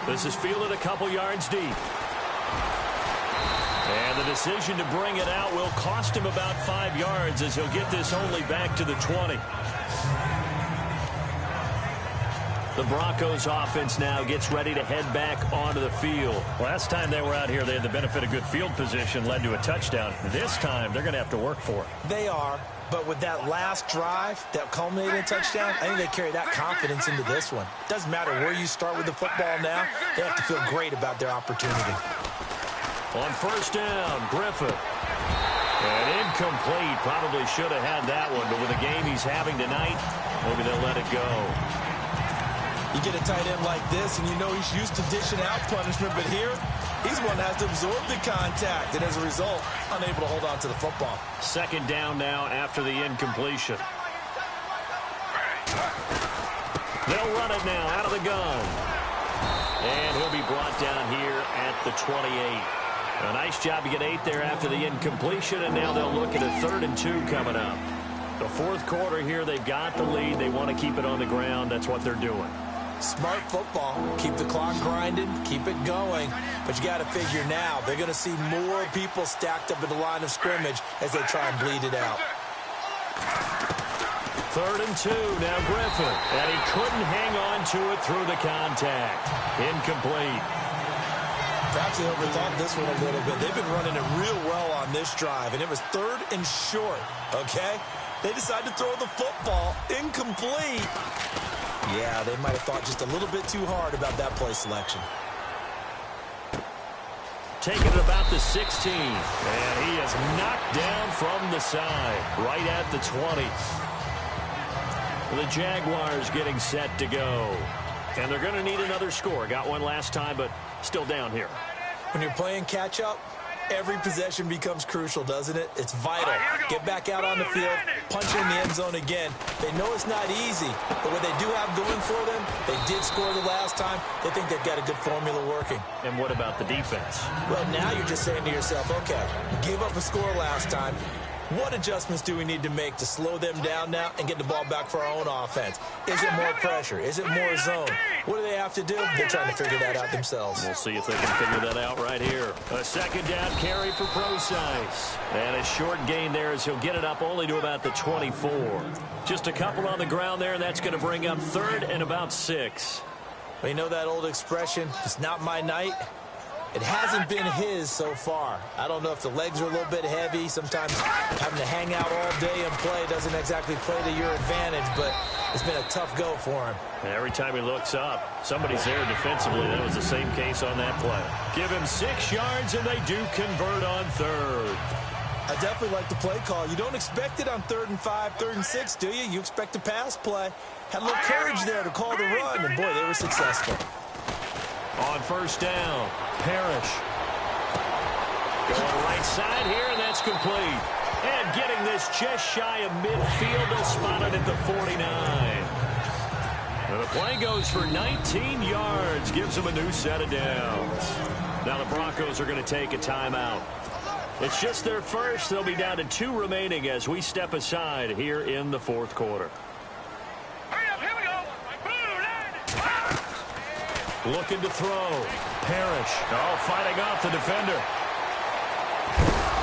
Speaker 2: This is fielded a couple yards deep. And the decision to bring it out will cost him about 5 yards as he'll get this only back to the 20. The Broncos offense now gets ready to head back onto the field.
Speaker 5: Last time they were out here, they had the benefit of good field position, led to a touchdown. This time, they're going to have to work for it.
Speaker 3: They are, but with that last drive that culminated in a touchdown, I think they carry that confidence into this one. Doesn't matter where you start with the football now, they have to feel great about their opportunity.
Speaker 2: On first down, Griffin. And incomplete. Probably should have had that one, but with the game he's having tonight, maybe they'll let it go.
Speaker 3: You get a tight end like this, and you know he's used to dishing out punishment, but here, he's one that has to absorb the contact, and as a result, unable to hold on to the football.
Speaker 2: Second down now after the incompletion. They'll run it now out of the gun. And he'll be brought down here at the 28. A nice job to get 8 there after the incompletion, and now they'll look at a 3rd and 2 coming up. The fourth quarter here, they've got the lead. They want to keep it on the ground. That's what they're doing.
Speaker 3: Smart football. Keep the clock grinding. Keep it going. But you got to figure now, they're going to see more people stacked up at the line of scrimmage as they try and bleed it out.
Speaker 2: 3rd and 2, now Griffin. And he couldn't hang on to it through the contact. Incomplete.
Speaker 3: Perhaps they overthought this one a little bit. They've been running it real well on this drive, and it was 3rd and short, okay? They decided to throw the football incomplete. Yeah, they might have thought just a little bit too hard about that play selection.
Speaker 2: Taking it about the 16, and he is knocked down from the side, right at the 20. The Jaguars getting set to go. And they're going to need another score. Got one last time, but still down here.
Speaker 3: When you're playing catch-up, every possession becomes crucial, doesn't it? It's vital. Get back out on the field, punch in the end zone again. They know it's not easy, but what they do have going for them, they did score the last time. They think they've got a good formula working.
Speaker 2: And what about the defense?
Speaker 3: Well, now you're just saying to yourself, okay, we gave up a score last time. What adjustments do we need to make to slow them down now and get the ball back for our own offense? Is it more pressure? Is it more zone? What do they have to do? They're trying to figure that out themselves.
Speaker 2: We'll see if they can figure that out right here. A second down carry for Procise. And a short gain there as he'll get it up only to about the 24. Just a couple on the ground there, and that's going to bring up 3rd and about 6.
Speaker 3: Well, you know that old expression, it's not my night? It hasn't been his so far. I don't know if the legs are a little bit heavy. Sometimes having to hang out all day and play doesn't exactly play to your advantage, but it's been a tough go for him.
Speaker 2: And every time he looks up, somebody's there defensively. That was the same case on that play. Give him 6 yards, and they do convert on 3rd.
Speaker 3: I definitely like the play call. You don't expect it on 3rd and 5, 3rd and 6, do you? You expect a pass play. Had a little courage there to call the run, and boy, they were successful.
Speaker 2: On first down, Parrish. Going right side here, and that's complete. And getting this just shy of midfield, they'll spot it at the 49. And the play goes for 19 yards, gives them a new set of downs. Now the Broncos are going to take a timeout. It's just their first. They'll be down to 2 remaining as we step aside here in the fourth quarter. Looking to throw. Parrish. Oh, fighting off the defender.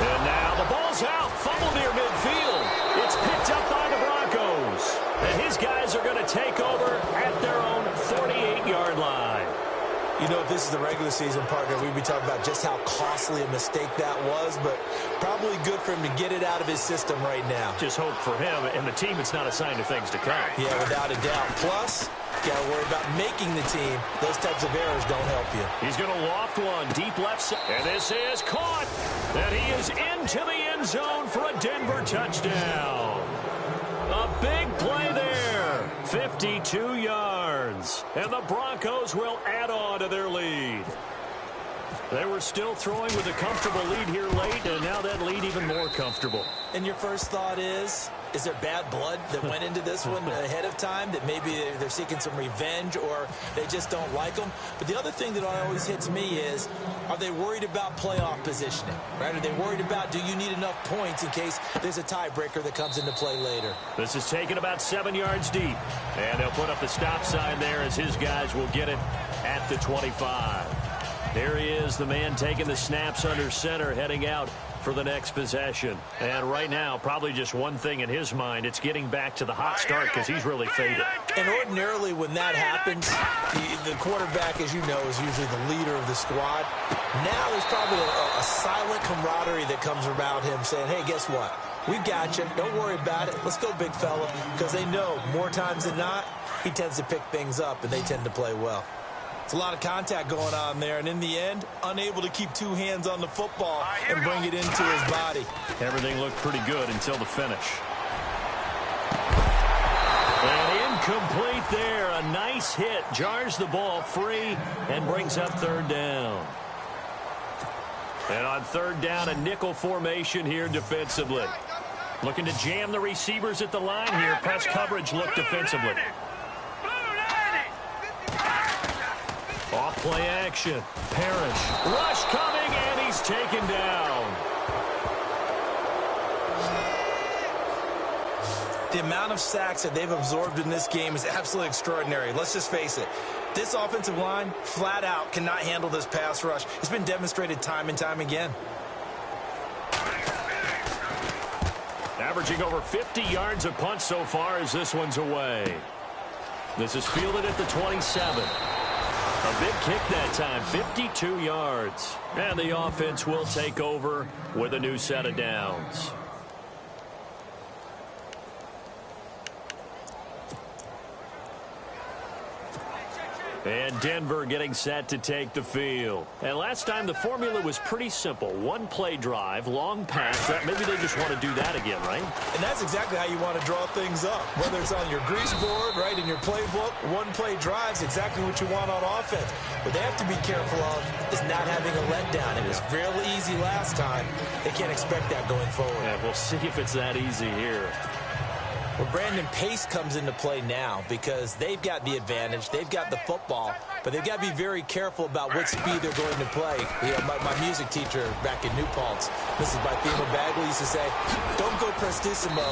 Speaker 2: And now the ball's out. Fumble near midfield. It's picked up by the Broncos. And his guys are going to take over at their own 48-yard line.
Speaker 3: You know, if this is the regular season, partner, we'd be talking about just how costly a mistake that was, but probably good for him to get it out of his system right now.
Speaker 2: Just hope for him and the team it's not a sign of things to come.
Speaker 3: Yeah, without a doubt. Plus, got to worry about making the team. Those types of errors don't help you.
Speaker 2: He's going to loft one deep left side. And this is caught. And he is into the end zone for a Denver touchdown. A big play there. 52 yards. And the Broncos will add on to their lead. They were still throwing with a comfortable lead here late, and now that lead even more comfortable.
Speaker 3: And your first thought is there bad blood that went into this one ahead of time, that maybe they're seeking some revenge or they just don't like them? But the other thing that always hits me is, are they worried about playoff positioning? Right? Are they worried about, do you need enough points in case there's a tiebreaker that comes into play later?
Speaker 2: This is taken about 7 yards deep. And they'll put up the stop sign there as his guys will get it at the 25. There he is, the man taking the snaps under center, heading out for the next possession. And right now, probably just one thing in his mind, it's getting back to the hot start because he's really faded.
Speaker 3: And ordinarily when that happens, the quarterback, as you know, is usually the leader of the squad. Now there's probably a silent camaraderie that comes around him saying, hey, guess what? We got you. Don't worry about it. Let's go, big fella. Because they know more times than not, he tends to pick things up, and they tend to play well. It's a lot of contact going on there, and in the end, unable to keep two hands on the football and bring it into his body.
Speaker 2: Everything looked pretty good until the finish. And incomplete there. A nice hit. Jars the ball free and brings up third down. And on third down, a nickel formation here defensively. Looking to jam the receivers at the line here. Press coverage look defensively. Off play action. Parrish. Rush coming, and he's taken down.
Speaker 3: The amount of sacks that they've absorbed in this game is absolutely extraordinary. Let's just face it. This offensive line, flat out, cannot handle this pass rush. It's been demonstrated time and time again.
Speaker 2: Averaging over 50 yards a punt so far as this one's away. This is fielded at the 27. A big kick that time, 52 yards. And the offense will take over with a new set of downs. And Denver getting set to take the field. And last time the formula was pretty simple. One play drive, long pass. Maybe they just want to do that again, right?
Speaker 3: And that's exactly how you want to draw things up. Whether it's on your grease board, right, in your playbook, one play drive's exactly what you want on offense. What they have to be careful of is not having a letdown. It was real easy last time. They can't expect that going forward.
Speaker 2: Yeah, we'll see if it's that easy here.
Speaker 3: Well, Brandon, pace comes into play now because they've got the advantage. They've got the football, but they've got to be very careful about what speed they're going to play. You know, my music teacher back in New Paltz, Mrs. Bythema Bagley, used to say, don't go prestissimo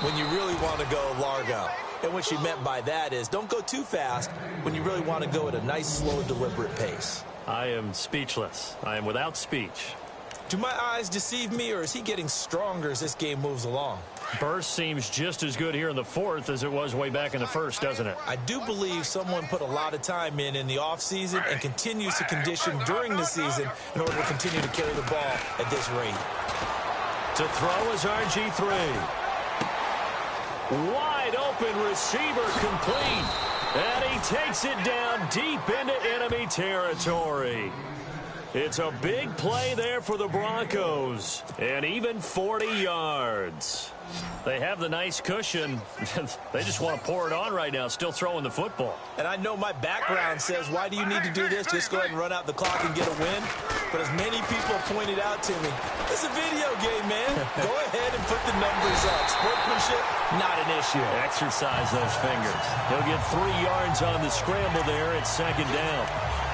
Speaker 3: when you really want to go largo. And what she meant by that is don't go too fast when you really want to go at a nice, slow, deliberate pace.
Speaker 2: I am speechless. I am without speech.
Speaker 3: Do my eyes deceive me, or is he getting stronger as this game moves along?
Speaker 2: Burst seems just as good here in the fourth as it was way back in the first, doesn't it?
Speaker 3: I do believe someone put a lot of time in the offseason and continues to condition during the season in order to continue to carry the ball at this rate.
Speaker 2: To throw is RG3. Wide open receiver complete. And he takes it down deep into enemy territory. It's a big play there for the Broncos. And even 40 yards. They have the nice cushion. They just want to pour it on right now, still throwing the football.
Speaker 3: And I know my background says, why do you need to do this? Just go ahead and run out the clock and get a win. But as many people have pointed out to me, it's a video game, man. Go ahead and put the numbers up. Sportsmanship, not an issue.
Speaker 2: Exercise those fingers. He'll get 3 yards on the scramble there at second down.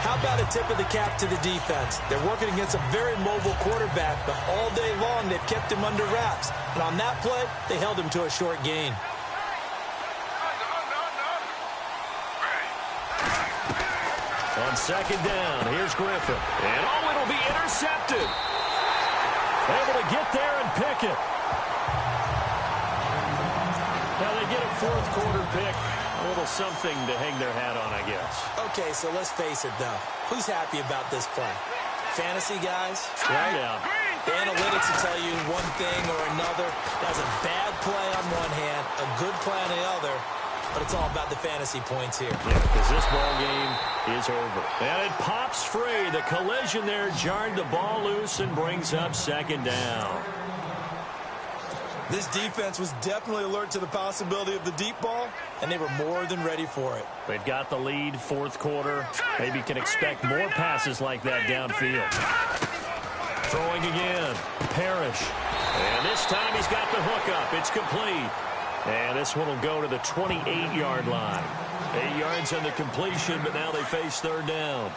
Speaker 3: How about a tip of the cap to the defense? They're working against a very mobile quarterback, but all day long they've kept him under wraps. And on that play, they held him to a short gain.
Speaker 2: On second down, here's Griffin. And it'll be intercepted. Able to get there and pick it. Now they get a fourth quarter pick. A little something to hang their hat on, I guess.
Speaker 3: Okay, so let's face it, though. Who's happy about this play? Fantasy guys, right?
Speaker 2: Yeah.
Speaker 3: The analytics will tell you one thing or another. That's a bad play on one hand, a good play on the other, but it's all about the fantasy points here.
Speaker 2: Yeah, because this ball game is over. And it pops free. The collision there jarred the ball loose and brings up second down.
Speaker 3: This defense was definitely alert to the possibility of the deep ball, and they were more than ready for it.
Speaker 2: They've got the lead, fourth quarter. Maybe can expect more passes like that downfield. Throwing again. Parrish. And this time he's got the hook up. It's complete. And this one will go to the 28-yard line. 8 yards on the completion, but now they face third down.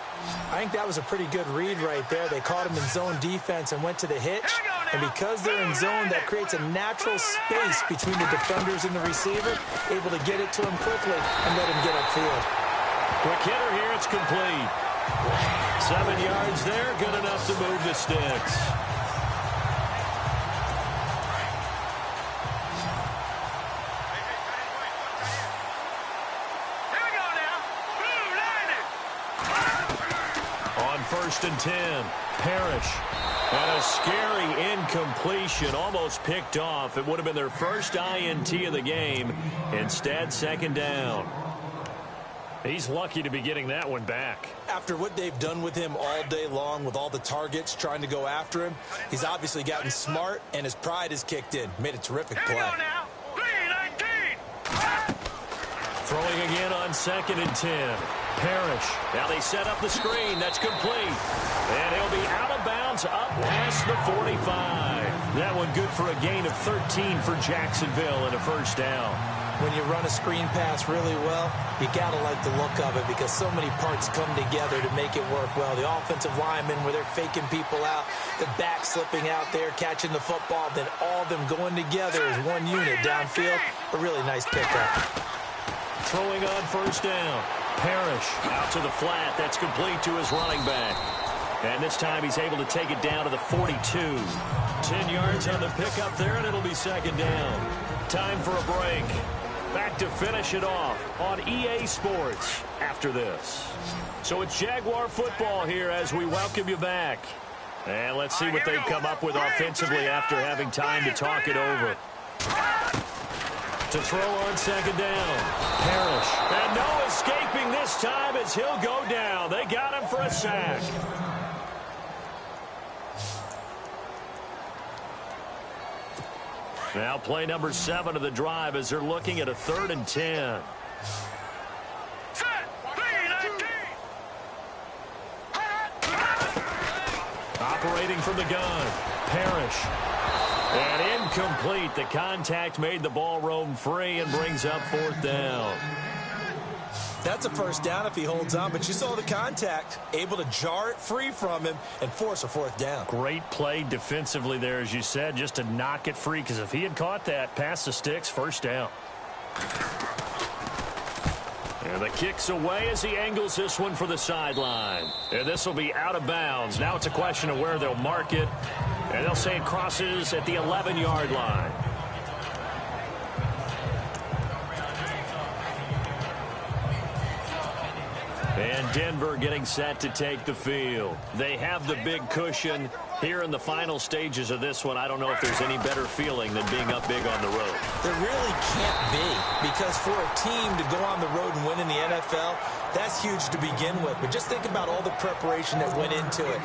Speaker 3: I think that was a pretty good read right there. They caught him in zone defense and went to the hitch. And because they're in zone, that creates a natural space between the defenders and the receiver, able to get it to him quickly and let him get upfield.
Speaker 2: Quick hitter here, it's complete. 7 yards there, good enough to move the sticks. On 1st and 10, Parrish. And a scary incompletion, almost picked off. It would have been their first INT of the game. Instead, 2nd down. He's lucky to be getting that one back.
Speaker 3: After what they've done with him all day long, with all the targets trying to go after him, he's obviously gotten smart, and his pride has kicked in. Made a terrific play.
Speaker 2: Throwing again on 2nd and 10. Parrish. Now they set up the screen. That's complete. And he'll be out of bounds up past the 45. That one good for a gain of 13 for Jacksonville and a 1st down.
Speaker 3: When you run a screen pass really well, you got to like the look of it because so many parts come together to make it work well. The offensive linemen, where they're faking people out, the back slipping out there, catching the football, then all of them going together as one unit downfield. A really nice pickup.
Speaker 2: Throwing on 1st down. Parrish out to the flat. That's complete to his running back. And this time he's able to take it down to the 42. 10 yards on the pickup there, and it'll be 2nd down. Time for a break. Back to finish it off on EA Sports after this. So it's Jaguar football here as we welcome you back. And let's see what they've come up with offensively after having time to talk it over. To throw on 2nd down. Parrish. And no escaping this time as he'll go down. They got him for a sack. Now play number 7 of the drive as they're looking at a 3rd and 10. Operating from the gun. Parrish. And incomplete. The contact made the ball roam free and brings up 4th down.
Speaker 3: That's a 1st down if he holds on, but you saw the contact, able to jar it free from him and force a 4th down.
Speaker 2: Great play defensively there, as you said, just to knock it free, because if he had caught that, past the sticks, 1st down. And the kick's away as he angles this one for the sideline. And this will be out of bounds. Now it's a question of where they'll mark it. And they'll say it crosses at the 11-yard line. And Denver getting set to take the field. They have the big cushion. Here in the final stages of this one, I don't know if there's any better feeling than being up big on the road.
Speaker 3: There really can't be, because for a team to go on the road and win in the NFL, that's huge to begin with. But just think about all the preparation that went into it.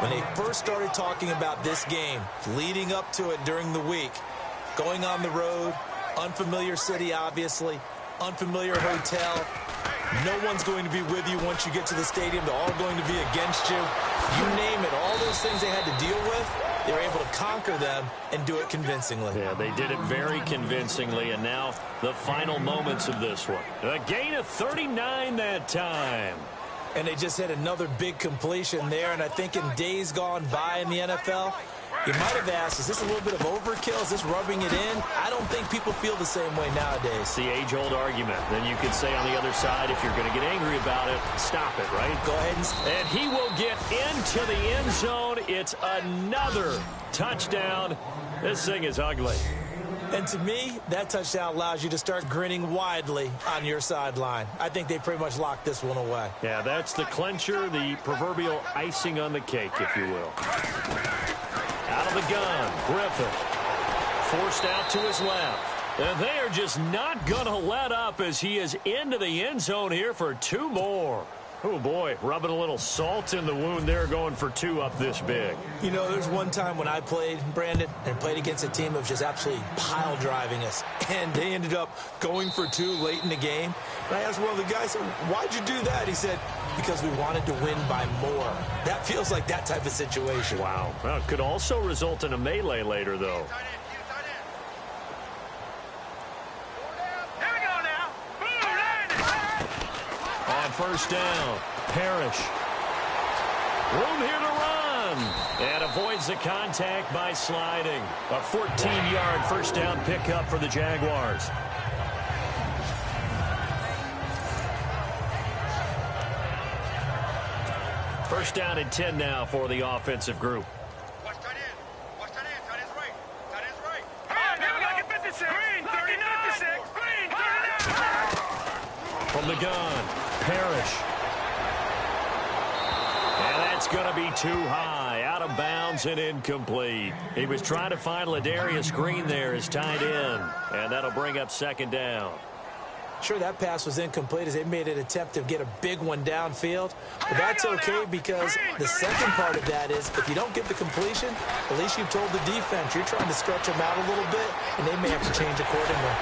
Speaker 3: When they first started talking about this game, leading up to it during the week, going on the road, unfamiliar city, obviously, unfamiliar hotel. No one's going to be with you once you get to the stadium. They're all going to be against you. You name it, all those things they had to deal with, they were able to conquer them and do it convincingly.
Speaker 2: Yeah, they did it very convincingly, and now the final moments of this one. A gain of 39 that time.
Speaker 3: And they just had another big completion there, and I think in days gone by in the NFL, you might have asked, is this a little bit of overkill? Is this rubbing it in? I don't think people feel the same way nowadays.
Speaker 2: It's the age-old argument. Then you could say on the other side, if you're going to get angry about it, stop it, right?
Speaker 3: Go ahead
Speaker 2: and he will get into the end zone. It's another touchdown. This thing is ugly.
Speaker 3: And to me, that touchdown allows you to start grinning widely on your sideline. I think they pretty much locked this one away.
Speaker 2: Yeah, that's the clincher, the proverbial icing on the cake, if you will. Out of the gun, Griffith. Forced out to his left. And they are just not going to let up as he is into the end zone here for 2 more. Oh, boy, rubbing a little salt in the wound there, going for 2 up this big.
Speaker 3: You know, there's one time when I played, Brandon, and played against a team that was just absolutely pile driving us. And they ended up going for 2 late in the game. And I asked one of the guys, why'd you do that? He said, because we wanted to win by more. That feels like that type of situation.
Speaker 2: Wow. Well, it could also result in a melee later, though. On 1st down, Parrish. Room here to run. And avoids the contact by sliding. A 14-yard 1st down pickup for the Jaguars. First down and 10 now for the offensive group.
Speaker 4: Watch tight end. Watch tight end. Tight end's right. Tight end's right. Here we go. Get 56. Green, 39. 56. Green, 39.
Speaker 2: From the gun, Parrish. And that's going to be too high. Out of bounds and incomplete. He was trying to find Ladarius Green there as tight end. And that'll bring up second down.
Speaker 3: Sure, that pass was incomplete as they made an attempt to get a big one downfield. But that's okay because the second part of that is if you don't get the completion, at least you've told the defense you're trying to stretch them out a little bit, and they may have to change accordingly.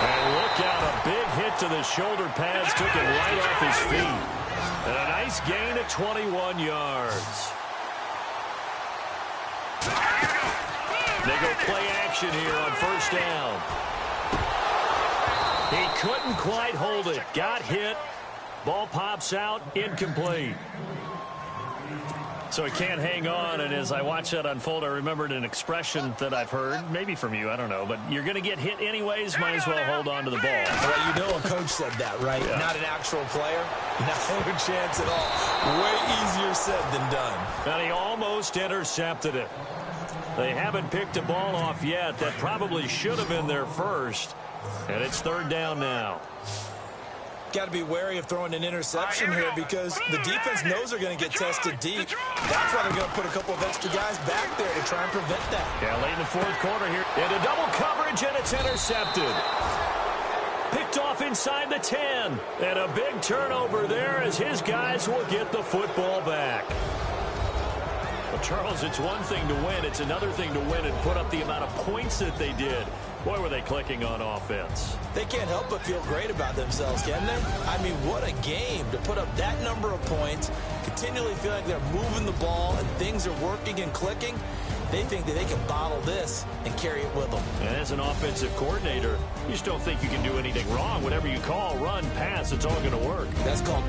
Speaker 2: And look out, a big hit to the shoulder pads took him right off his feet. And a nice gain of 21 yards. They go play action here on first down. He couldn't quite hold it. Got hit. Ball pops out. Incomplete. So he can't hang on, and as I watch that unfold, I remembered an expression that I've heard, maybe from you, I don't know, but you're going to get hit anyways, might as well hold on to the ball.
Speaker 3: Well, you know a coach said that, right? Yeah. Not an actual player. No chance at all. Way easier said than done.
Speaker 2: And he almost intercepted it. They haven't picked a ball off yet. That probably should have been their first. And it's third down now.
Speaker 3: Got to be wary of throwing an interception here because the defense knows they're going to get tested deep. That's why they're going to put a couple of extra guys back there to try and prevent that.
Speaker 2: Yeah, late in the fourth quarter here. Into double coverage, and it's intercepted. Picked off inside the 10. And a big turnover there as his guys will get the football back. Well, Charles, it's one thing to win. It's another thing to win and put up the amount of points that they did. Boy, were they clicking on offense.
Speaker 3: They can't help but feel great about themselves, can they? I mean, what a game to put up that number of points, continually feel like they're moving the ball and things are working and clicking. They think that they can bottle this and carry it with them.
Speaker 2: And as an offensive coordinator, you just don't think you can do anything wrong. Whatever you call, run, pass, it's all going to work.
Speaker 3: That's called